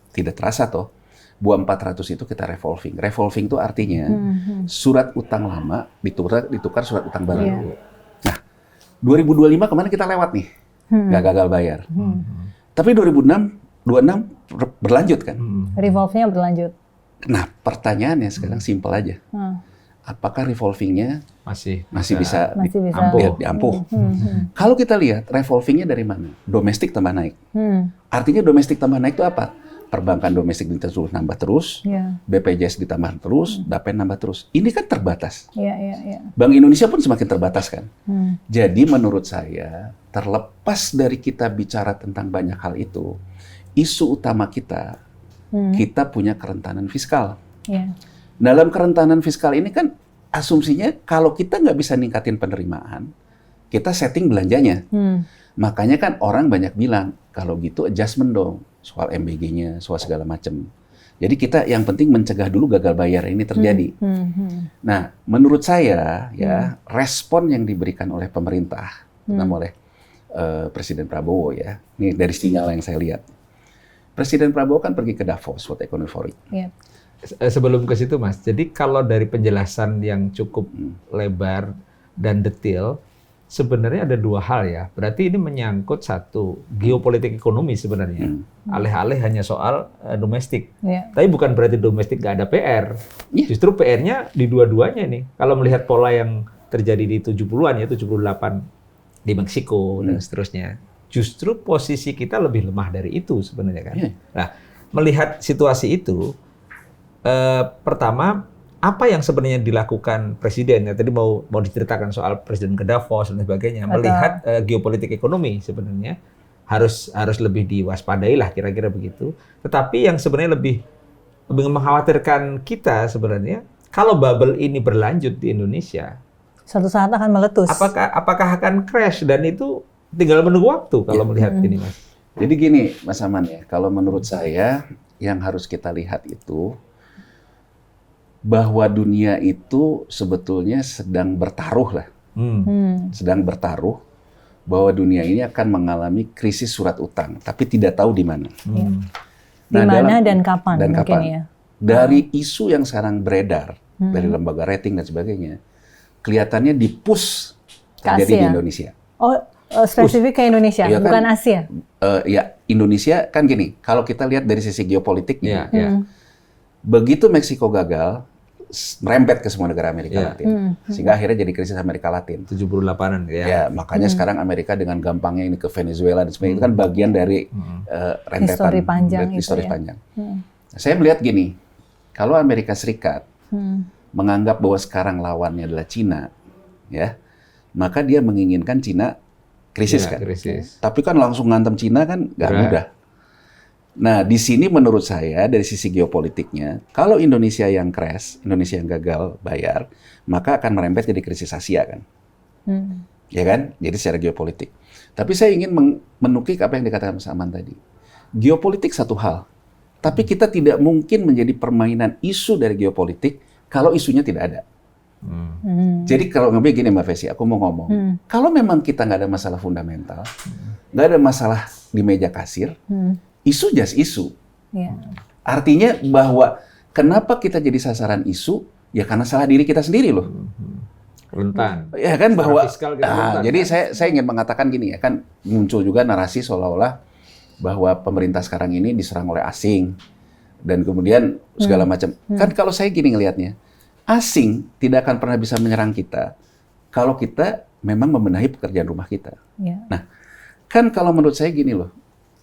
tidak terasa toh, bahwa 400 itu kita revolving. Revolving itu artinya surat utang lama ditukar surat utang baru. Nah, 2025 kemarin kita lewat nih, nggak gagal bayar. Tapi 2026 berlanjut kan? Revolvingnya berlanjut. Nah, pertanyaannya sekarang simpel aja. Apakah revolvingnya masih bisa diampuh? Kalau kita lihat revolvingnya dari mana? Domestik tambah naik. Artinya domestik tambah naik itu apa? Perbankan domestik terus nambah terus, BPJS ditambah terus, DAPEN nambah terus. Ini kan terbatas. Bank Indonesia pun semakin terbatas kan. Jadi menurut saya, terlepas dari kita bicara tentang banyak hal itu, isu utama kita punya kerentanan fiskal. Dalam kerentanan fiskal ini kan asumsinya kalau kita nggak bisa ningkatin penerimaan, kita setting belanjanya. Makanya kan orang banyak bilang, kalau gitu adjustment dong, soal MBG-nya, soal segala macam. Jadi kita yang penting mencegah dulu gagal bayar ini terjadi. Nah, menurut saya ya respon yang diberikan oleh pemerintah, terutama oleh Presiden Prabowo ya, ini dari sinyal yang saya lihat. Presiden Prabowo kan pergi ke Davos, World Economic Forum. Sebelum ke situ, Mas, jadi kalau dari penjelasan yang cukup lebar dan detail, sebenarnya ada dua hal ya. Berarti ini menyangkut satu, geopolitik ekonomi sebenarnya. Alih-alih hanya soal domestik. Tapi bukan berarti domestik nggak ada PR. Justru PR-nya di dua-duanya nih. Kalau melihat pola yang terjadi di 70-an ya, 78 di Meksiko dan seterusnya. Justru posisi kita lebih lemah dari itu sebenarnya kan. Nah, melihat situasi itu, pertama, apa yang sebenarnya dilakukan Presiden? Ya, tadi mau diceritakan soal Presiden ke Davos dan sebagainya. Melihat geopolitik ekonomi sebenarnya harus lebih diwaspadai lah kira-kira begitu. Tetapi yang sebenarnya lebih mengkhawatirkan kita sebenarnya, kalau bubble ini berlanjut di Indonesia, suatu saat akan meletus. Apakah akan crash dan itu tinggal menunggu waktu kalau melihat ini, Mas. Jadi gini, Mas Aman ya, kalau menurut saya yang harus kita lihat itu bahwa dunia itu sebetulnya sedang bertaruh lah, sedang bertaruh bahwa dunia ini akan mengalami krisis surat utang, tapi tidak tahu di mana. Di Nah, mana dan kapan dan mungkin kapan. ya. Dari isu yang sekarang beredar dari lembaga rating dan sebagainya, kelihatannya di-push terjadi di Asia. Indonesia. Oh, spesifik ke Indonesia, Iya kan? bukan Asia. Ya, Indonesia kan gini, kalau kita lihat dari sisi geopolitiknya, Iya, iya. begitu Meksiko gagal, merembet ke semua negara Amerika Iya. Latin. Sehingga akhirnya jadi krisis Amerika Latin. 78-an ya. Ya, makanya sekarang Amerika dengan gampangnya ini ke Venezuela dan sebagainya, itu kan bagian dari rentetan Histori panjang itu histori ya. panjang. Saya melihat gini, kalau Amerika Serikat menganggap bahwa sekarang lawannya adalah Cina, ya, maka dia menginginkan Cina krisis Iya, kan. krisis. Tapi kan langsung ngantem Cina kan nggak Berat. mudah. Nah, di sini menurut saya dari sisi geopolitiknya, kalau Indonesia yang crash, Indonesia yang gagal bayar, maka akan merembet jadi krisis Asia kan. Ya kan? Jadi secara geopolitik. Tapi saya ingin menukik apa yang dikatakan Mas Aman tadi. Geopolitik satu hal, tapi kita tidak mungkin menjadi permainan isu dari geopolitik kalau isunya tidak ada. Jadi kalau nggak gini Mbak Fesi, aku mau ngomong, kalau memang kita nggak ada masalah fundamental, nggak ada masalah di meja kasir, isu just isu. Ya. Artinya bahwa kenapa kita jadi sasaran isu, ya karena salah diri kita sendiri loh. Rentan. Ya kan Secara bahwa, fiskal kita rentan, jadi kan? saya ingin mengatakan gini ya, kan muncul juga narasi seolah-olah bahwa pemerintah sekarang ini diserang oleh asing dan kemudian segala macam. Kan kalau saya gini ngelihatnya, asing tidak akan pernah bisa menyerang kita kalau kita memang membenahi pekerjaan rumah kita. Ya. Nah, kan kalau menurut saya gini loh,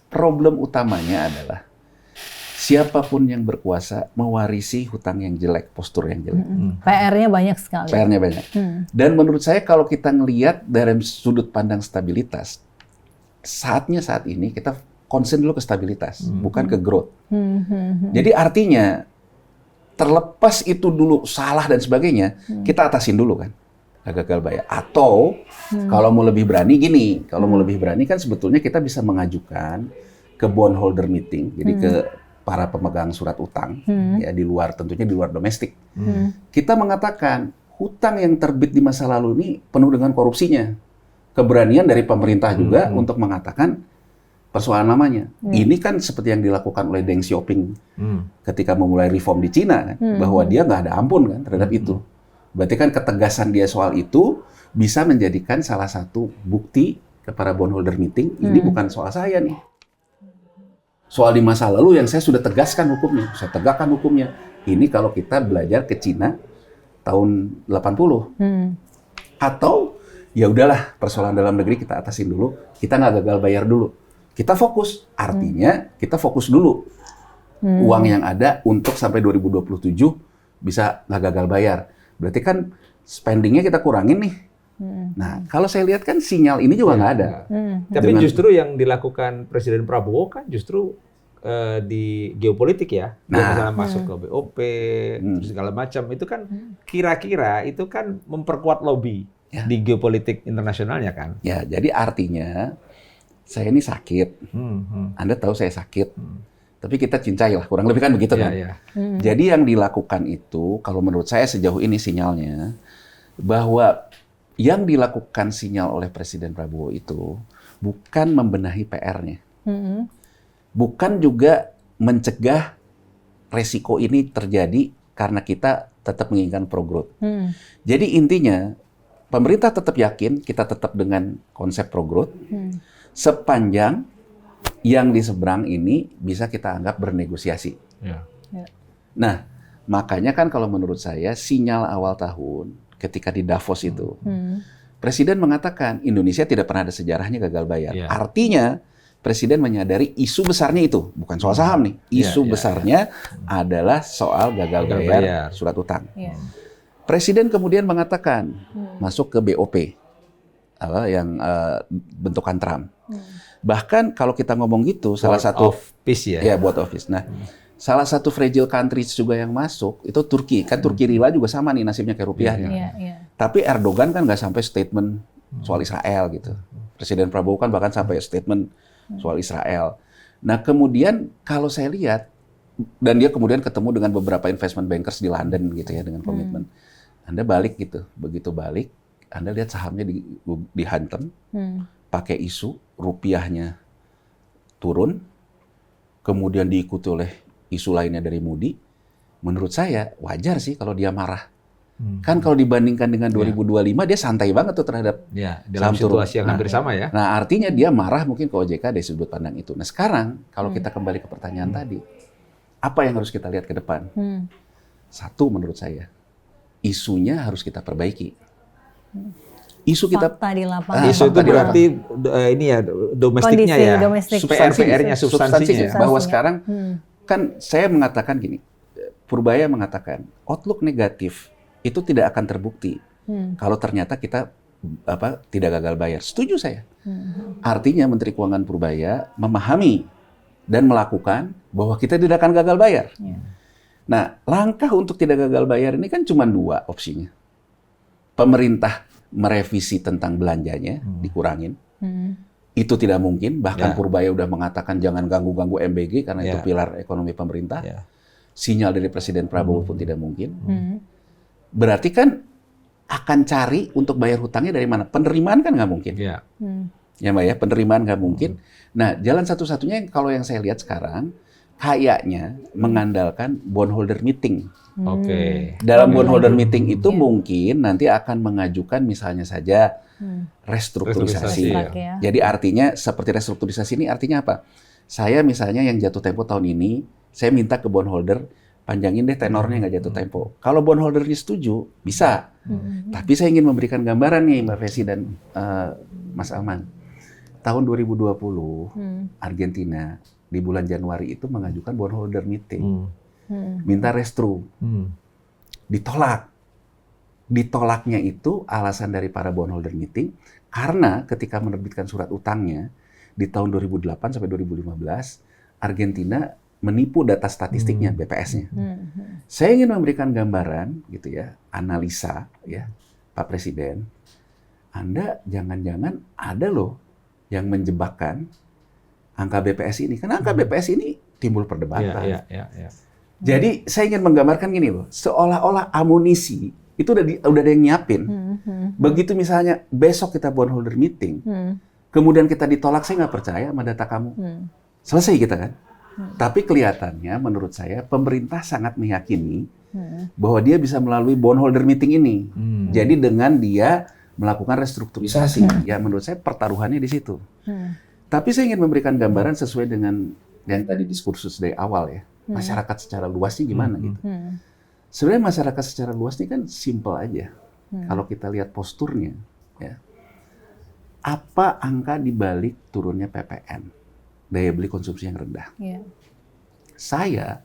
problem utamanya adalah siapapun yang berkuasa mewarisi hutang yang jelek, postur yang jelek. PR-nya banyak sekali. PR-nya banyak. Dan menurut saya kalau kita ngelihat dari sudut pandang stabilitas, saatnya saat ini kita concern dulu ke stabilitas, bukan ke growth. Jadi artinya terlepas itu dulu salah dan sebagainya, kita atasin dulu kan, gagal bayar. Atau kalau mau lebih berani gini, kalau mau lebih berani kan sebetulnya kita bisa mengajukan ke bondholder meeting, jadi ke para pemegang surat utang, ya di luar tentunya di luar domestik. Kita mengatakan hutang yang terbit di masa lalu ini penuh dengan korupsinya. Keberanian dari pemerintah juga untuk mengatakan persoalan namanya. Ini kan seperti yang dilakukan oleh Deng Xiaoping ketika memulai reform di Cina, kan, bahwa dia nggak ada ampun kan terhadap itu. Berarti kan ketegasan dia soal itu bisa menjadikan salah satu bukti kepada bondholder meeting, ini bukan soal saya nih. Soal di masa lalu yang saya sudah tegaskan hukumnya, saya tegakkan hukumnya. Ini kalau kita belajar ke Cina tahun 80. Atau ya udahlah persoalan dalam negeri kita atasin dulu, kita nggak gagal bayar dulu. Kita fokus, artinya kita fokus dulu uang yang ada untuk sampai 2027 bisa nggak gagal bayar. Berarti kan spendingnya kita kurangin nih. Nah, kalau saya lihat kan sinyal ini juga nggak ada. Tapi Dengan- justru yang dilakukan Presiden Prabowo kan justru di geopolitik ya. Dia Nah. misalnya masuk ke BOP, terus segala macam. Itu kan kira-kira itu kan memperkuat lobby Ya. di geopolitik internasionalnya kan. Ya, jadi artinya saya ini sakit. Anda tahu saya sakit. Tapi kita cincai lah, kurang lebih kan begitu Iya, kan. iya. Jadi yang dilakukan itu, kalau menurut saya sejauh ini sinyalnya, bahwa yang dilakukan sinyal oleh Presiden Prabowo itu bukan membenahi PR-nya. Bukan juga mencegah resiko ini terjadi karena kita tetap menginginkan pro-growth. Jadi intinya, pemerintah tetap yakin kita tetap dengan konsep pro-growth, sepanjang yang di seberang ini bisa kita anggap bernegosiasi. Ya. Nah, makanya kan kalau menurut saya sinyal awal tahun ketika di Davos itu, Presiden mengatakan Indonesia tidak pernah ada sejarahnya gagal bayar. Ya. Artinya Presiden menyadari isu besarnya itu, bukan soal saham nih. Isu Ya, besarnya adalah soal gagal Gagal bayar bayar. surat utang. Ya. Presiden kemudian mengatakan masuk ke BOP, yang bentukan Trump. Bahkan kalau kita ngomong gitu, salah Board satu of Peace ya. ya buat office. Nah, salah satu fragile countries juga yang masuk itu Turki. Kan Turki Rila juga sama nih nasibnya kayak rupiahnya. Iya, iya. Tapi Erdogan kan nggak sampai statement soal Israel gitu. Presiden Prabowo kan bahkan sampai statement soal Israel. Nah kemudian kalau saya lihat, dan dia kemudian ketemu dengan beberapa investment bankers di London gitu ya dengan komitmen. Anda balik gitu, begitu balik, Anda lihat sahamnya dihantam, pakai isu rupiahnya turun, kemudian diikuti oleh isu lainnya dari Moody. Menurut saya wajar sih kalau dia marah. Kan kalau dibandingkan dengan 2025 dia santai banget tuh terhadap dalam saham turun. situasi yang hampir sama ya. Nah artinya dia marah mungkin ke OJK dari sudut pandang itu. Nah sekarang kalau kita kembali ke pertanyaan tadi, apa yang harus kita lihat ke depan? Satu menurut saya, isunya harus kita perbaiki. Isu kita Fakta di lapangan. Isu itu berarti ini ya domestiknya Kondisi ya, domestik. PR-nya substansinya. Bahwa sekarang kan saya mengatakan gini, Purbaya mengatakan outlook negatif itu tidak akan terbukti kalau ternyata kita tidak gagal bayar. Setuju saya. Artinya Menteri Keuangan Purbaya memahami dan melakukan bahwa kita tidak akan gagal bayar. Nah, langkah untuk tidak gagal bayar ini kan cuma dua opsinya. Pemerintah merevisi tentang belanjanya, dikurangin. Itu tidak mungkin. Bahkan Purbaya udah mengatakan jangan ganggu-ganggu MBG karena itu pilar ekonomi pemerintah. Sinyal dari Presiden Prabowo pun tidak mungkin. Berarti kan akan cari untuk bayar hutangnya dari mana? Penerimaan kan nggak mungkin. Ya Mbak ya, penerimaan nggak mungkin. Nah, jalan satu-satunya kalau yang saya lihat sekarang, kayaknya mengandalkan bondholder meeting. Dalam bondholder meeting itu mungkin nanti akan mengajukan misalnya saja restrukturisasi. Jadi artinya seperti restrukturisasi ini artinya apa? Saya misalnya yang jatuh tempo tahun ini, saya minta ke bondholder panjangin deh tenornya nggak jatuh tempo. Kalau bondholdernya setuju, bisa. Tapi saya ingin memberikan gambaran nih Mbak Fesi dan Mas Aman. Tahun 2020, Argentina di bulan Januari itu mengajukan bondholder meeting. Minta restru. Ditolak. Ditolaknya itu alasan dari para bondholder meeting, karena ketika menerbitkan surat utangnya di tahun 2008 sampai 2015, Argentina menipu data statistiknya, BPS-nya. Saya ingin memberikan gambaran, gitu ya, analisa, ya, Pak Presiden. Anda jangan-jangan ada loh yang menjebakkan angka BPS ini. Karena angka BPS ini timbul perdebatan. Jadi saya ingin menggambarkan gini loh, seolah-olah amunisi itu udah ada yang nyiapin. Begitu misalnya besok kita bondholder meeting, kemudian kita ditolak, saya nggak percaya sama data kamu. Selesai kita kan? Tapi kelihatannya menurut saya pemerintah sangat meyakini bahwa dia bisa melalui bondholder meeting ini. Jadi dengan dia melakukan restrukturisasi, ya menurut saya pertaruhannya di situ. Tapi saya ingin memberikan gambaran sesuai dengan yang tadi diskursus dari awal ya. Masyarakat secara luasnya gimana gitu. Sebenarnya masyarakat secara luas ini kan simple aja. Kalau kita lihat posturnya, ya, apa angka dibalik turunnya PPN? Daya beli konsumsi yang rendah. Saya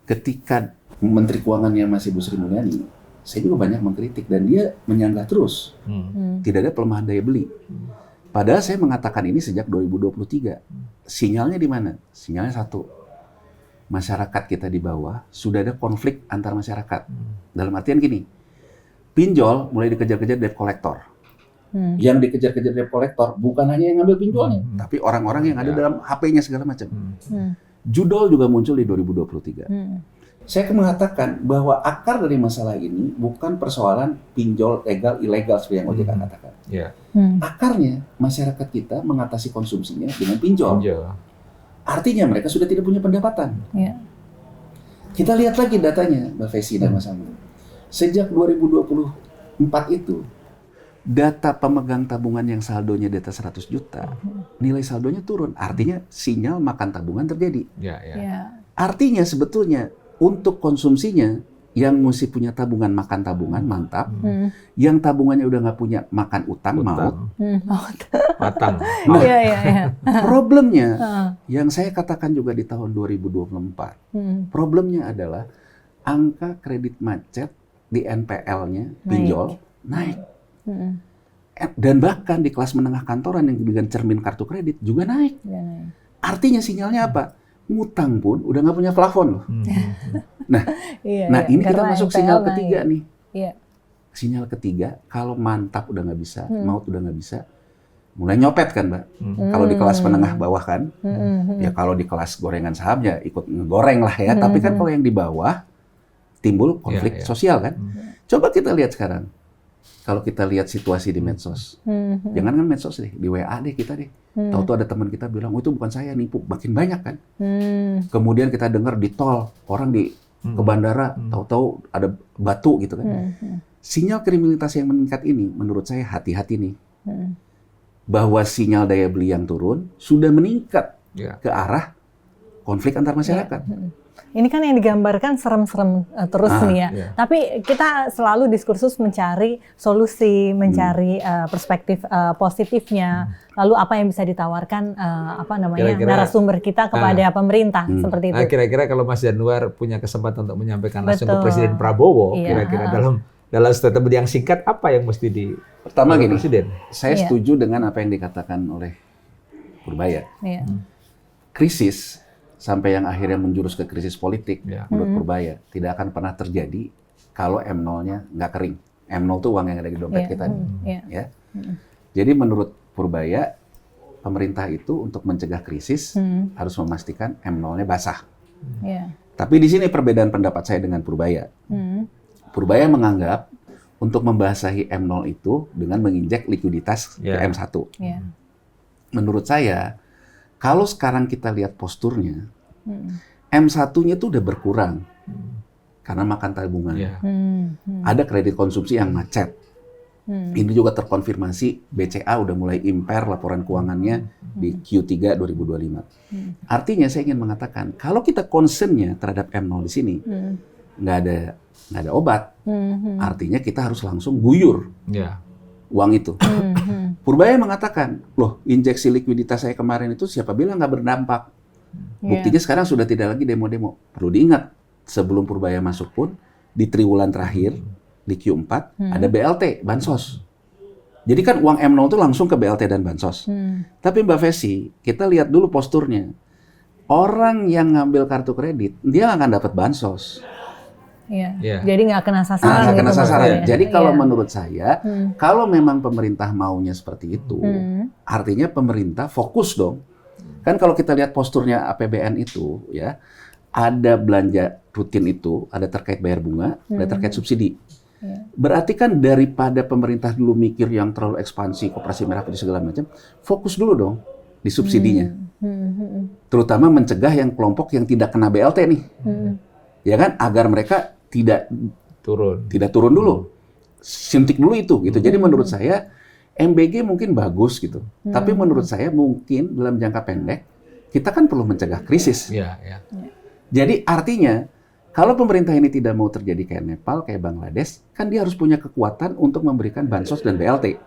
ketika Menteri Keuangannya masih Bu Sri Mulyani, saya juga banyak mengkritik dan dia menyanggah terus. Tidak ada pelemahan daya beli. Padahal saya mengatakan ini sejak 2023. Sinyalnya di mana? Sinyalnya satu. Masyarakat kita di bawah sudah ada konflik antar masyarakat. Dalam artian gini, pinjol mulai dikejar-kejar debt collector. Yang dikejar-kejar debt collector bukan hanya yang ngambil pinjolnya, tapi orang-orang yang ada dalam HP-nya segala macam. Judol juga muncul di 2023. Saya akan mengatakan bahwa akar dari masalah ini bukan persoalan pinjol legal, ilegal seperti yang OJK katakan. Akarnya masyarakat kita mengatasi konsumsinya dengan pinjol. Artinya mereka sudah tidak punya pendapatan. Kita lihat lagi datanya, Mbak Fesi dan Mas Amin. Sejak 2024 itu, data pemegang tabungan yang saldonya di atas 100 juta, nilai saldonya turun. Artinya sinyal makan tabungan terjadi. Artinya sebetulnya untuk konsumsinya, yang mesti punya tabungan makan tabungan, mantap. Yang tabungannya udah nggak punya makan utang, maut. Matang. Problemnya, yang saya katakan juga di tahun 2024, problemnya adalah angka kredit macet di NPL-nya, pinjol, naik. Dan bahkan di kelas menengah kantoran yang dengan cermin kartu kredit juga naik. Artinya sinyalnya apa? Ngutang pun udah nggak punya plafon loh. Nah, ini kita masuk sinyal ketiga nih. Sinyal ketiga, kalau mantap udah nggak bisa, maut udah nggak bisa, mulai nyopet kan, Mbak. Kalau di kelas menengah bawah kan, Hmm. ya kalau di kelas gorengan saham ya ikut ngegoreng lah ya. Tapi kan kalau yang di bawah timbul konflik Iya. sosial kan. Coba kita lihat sekarang. Kalau kita lihat situasi di medsos, jangan kan medsos deh, di WA deh kita deh. Tahu-tahu ada teman kita bilang, oh itu bukan saya, nipu. Makin banyak kan. Kemudian kita dengar di tol, orang ke bandara, tahu-tahu ada batu gitu kan. Sinyal kriminalitas yang meningkat ini, menurut saya hati-hati nih. Bahwa sinyal daya beli yang turun sudah meningkat ke arah konflik antar masyarakat. Ini kan yang digambarkan serem-serem terus nih ya. iya. Tapi kita selalu diskursus mencari solusi, mencari perspektif positifnya. Lalu apa yang bisa ditawarkan Kira-kira, narasumber kita kepada pemerintah seperti itu. Nah, kira-kira kalau Mas Januar punya kesempatan untuk menyampaikan langsung ke Betul. Presiden Prabowo, Iya. kira-kira dalam statement yang singkat apa yang mesti di Pertama oleh gini, Presiden? saya Iya. setuju dengan apa yang dikatakan oleh Purbaya. Iya. Krisis sampai yang akhirnya menjurus ke krisis politik, Ya. menurut Purbaya, tidak akan pernah terjadi kalau M0-nya nggak kering. M0 itu uang yang ada di dompet Iya. kita. Iya. Ya. Jadi menurut Purbaya, pemerintah itu untuk mencegah krisis harus memastikan M0-nya basah. Iya. Tapi di sini perbedaan pendapat saya dengan Purbaya. Purbaya menganggap untuk membasahi M0 itu dengan menginjek likuiditas ke Ya. M1. Iya. Menurut saya, kalau sekarang kita lihat posturnya, M1-nya itu udah berkurang karena makan tabungan. Ya. Ada kredit konsumsi yang macet. Ini juga terkonfirmasi BCA udah mulai impair laporan keuangannya di Q3 2025. Artinya saya ingin mengatakan, kalau kita concern-nya terhadap M0 di sini, nggak ada obat. Artinya kita harus langsung guyur Ya. uang itu. Purbaya mengatakan, loh injeksi likuiditas saya kemarin itu siapa bilang nggak berdampak. Buktinya sekarang sudah tidak lagi demo-demo. Perlu diingat, sebelum Purbaya masuk pun, di triwulan terakhir, di Q4, ada BLT, Bansos. Jadi kan uang M0 itu langsung ke BLT dan Bansos. Tapi Mbak Fesi, kita lihat dulu posturnya. Orang yang ngambil kartu kredit, dia nggak akan dapat Bansos. Iya. Iya. Jadi nggak kena sasaran. Nggak kena gitu sasaran. maksudnya. Jadi kalau Iya. menurut saya, kalau memang pemerintah maunya seperti itu, artinya pemerintah fokus dong. Kan kalau kita lihat posturnya APBN itu, ya ada belanja rutin itu, ada terkait bayar bunga, ada terkait subsidi. Berarti kan daripada pemerintah dulu mikir yang terlalu ekspansi, koperasi merah putih segala macam, fokus dulu dong di subsidinya. Terutama mencegah yang kelompok yang tidak kena BLT nih. Ya kan, agar mereka tidak turun dulu. Suntik dulu itu gitu. Jadi menurut saya MBG mungkin bagus gitu. Tapi menurut saya mungkin dalam jangka pendek kita kan perlu mencegah krisis. Ya, ya. Jadi artinya kalau pemerintah ini tidak mau terjadi kayak Nepal, kayak Bangladesh, kan dia harus punya kekuatan untuk memberikan bansos dan BLT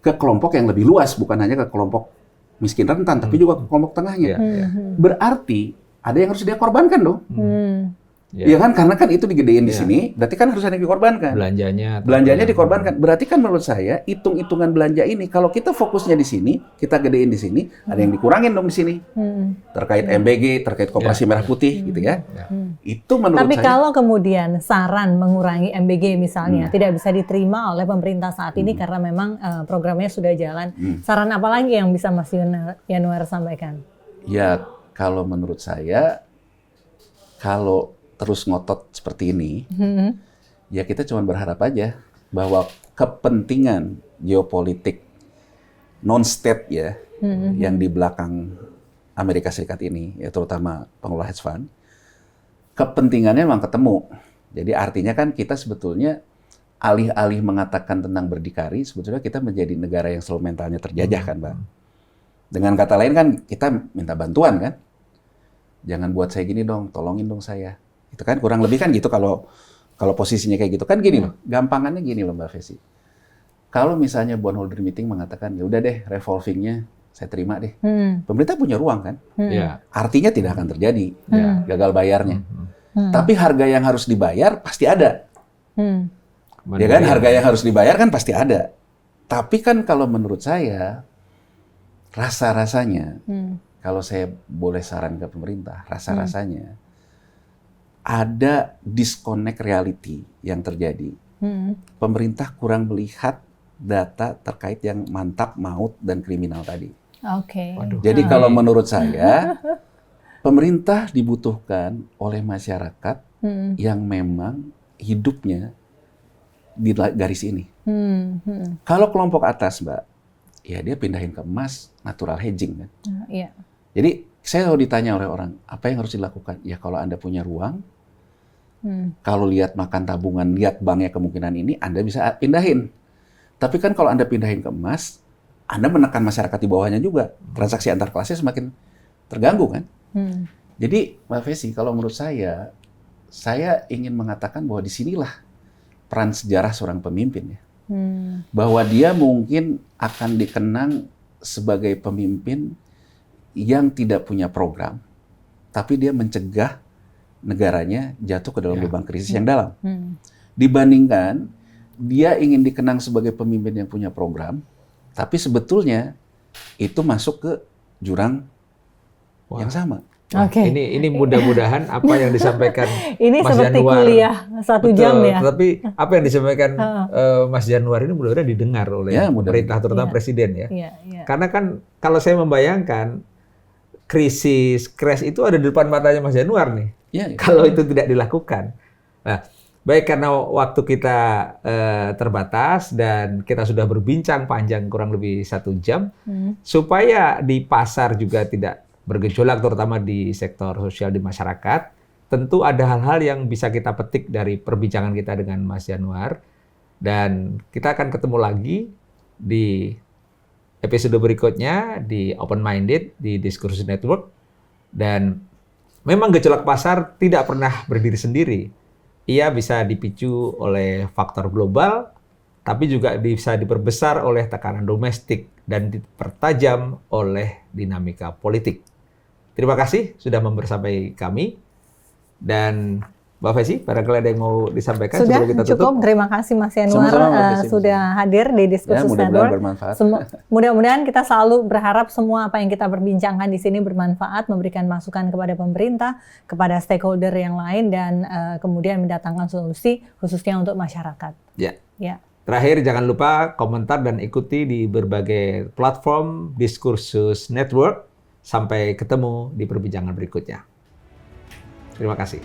ke kelompok yang lebih luas, bukan hanya ke kelompok miskin rentan, tapi juga ke kelompok tengahnya. Ya, ya. Berarti ada yang harus dia korbankan dong. Ya. Iya kan? Karena kan itu digedein di Iya. sini, berarti kan harus ada yang dikorbankan. Belanjanya Ya. dikorbankan. Berarti kan menurut saya hitung-hitungan belanja ini kalau kita fokusnya di sini, kita gedein di sini, ada yang dikurangin dong di sini. Terkait MBG, terkait koperasi merah putih gitu ya. Itu menurut Tapi saya. kalau kemudian saran mengurangi MBG misalnya tidak bisa diterima oleh pemerintah saat ini karena memang programnya sudah jalan, saran apa lagi yang bisa Mas Yanuar sampaikan? Ya, kalau menurut saya, kalau terus ngotot seperti ini, ya kita cuma berharap aja bahwa kepentingan geopolitik non-state ya, yang di belakang Amerika Serikat ini, ya terutama pengelola hedge fund, kepentingannya memang ketemu. Jadi artinya kan kita sebetulnya alih-alih mengatakan tentang berdikari, sebetulnya kita menjadi negara yang selalu mentalnya terjajah kan, Bang. Dengan kata lain kan kita minta bantuan kan. Jangan buat saya gini dong, tolongin dong saya. Itu kan kurang lebih kan gitu kalau posisinya kayak gitu. Kan gini loh, gampangannya gini loh Mbak Fesi. Kalau misalnya bondholder meeting mengatakan, ya udah deh revolvingnya saya terima deh. Pemerintah punya ruang kan. Ya. Artinya tidak akan terjadi gagal bayarnya. Tapi harga yang harus dibayar pasti ada. Ya kan, harga yang harus dibayar kan pasti ada. Tapi kan kalau menurut saya, rasa-rasanya, kalau saya boleh saran ke pemerintah, rasa-rasanya, ada disconnect reality yang terjadi. Pemerintah kurang melihat data terkait yang mantap, maut, dan kriminal tadi. Oke. Waduh. Jadi kalau menurut saya, pemerintah dibutuhkan oleh masyarakat yang memang hidupnya di garis ini. Kalau kelompok atas, Mbak, ya dia pindahin ke emas, natural hedging kan. Iya. Jadi saya kalau ditanya oleh orang, apa yang harus dilakukan? Ya kalau Anda punya ruang, kalau lihat makan tabungan, lihat banknya kemungkinan ini, Anda bisa pindahin. Tapi kan kalau Anda pindahin ke emas, Anda menekan masyarakat di bawahnya juga. Transaksi antar kelasnya semakin terganggu kan. Jadi Mbak Vesy, kalau menurut saya ingin mengatakan bahwa disinilah peran sejarah seorang pemimpin ya. Bahwa dia mungkin akan dikenang sebagai pemimpin yang tidak punya program, tapi dia mencegah negaranya jatuh ke dalam lubang krisis yang dalam. Dibandingkan dia ingin dikenang sebagai pemimpin yang punya program, tapi sebetulnya itu masuk ke jurang yang sama. Oke. Ini mudah-mudahan apa yang disampaikan ini Mas seperti Januar, kuliah 1 jam ya. Tapi apa yang disampaikan Mas Januar ini mudah-mudahan didengar oleh pemerintah, terutama presiden ya. Karena kan kalau saya membayangkan crash itu ada di depan matanya Mas Januar nih. Kalau itu tidak dilakukan. Nah, baik karena waktu kita terbatas dan kita sudah berbincang panjang kurang lebih 1 jam, supaya di pasar juga tidak bergejolak terutama di sektor sosial di masyarakat, tentu ada hal-hal yang bisa kita petik dari perbincangan kita dengan Mas Januar, dan kita akan ketemu lagi di episode berikutnya di Open Minded di Diskursus Network. Dan memang gejolak pasar tidak pernah berdiri sendiri. Ia bisa dipicu oleh faktor global, tapi juga bisa diperbesar oleh tekanan domestik dan dipertajam oleh dinamika politik. Terima kasih sudah membersamai kami. Dan Mbak Vesy, barangkali ada yang mau disampaikan sudah, sebelum kita tutup? Cukup. Terima kasih Mas Yanuar sudah hadir di Diskursus Network. Mudah-mudahan kita selalu berharap semua apa yang kita perbincangkan di sini bermanfaat, memberikan masukan kepada pemerintah, kepada stakeholder yang lain, dan kemudian mendatangkan solusi khususnya untuk masyarakat. Ya. Terakhir, jangan lupa komentar dan ikuti di berbagai platform Diskursus Network. Sampai ketemu di perbincangan berikutnya. Terima kasih.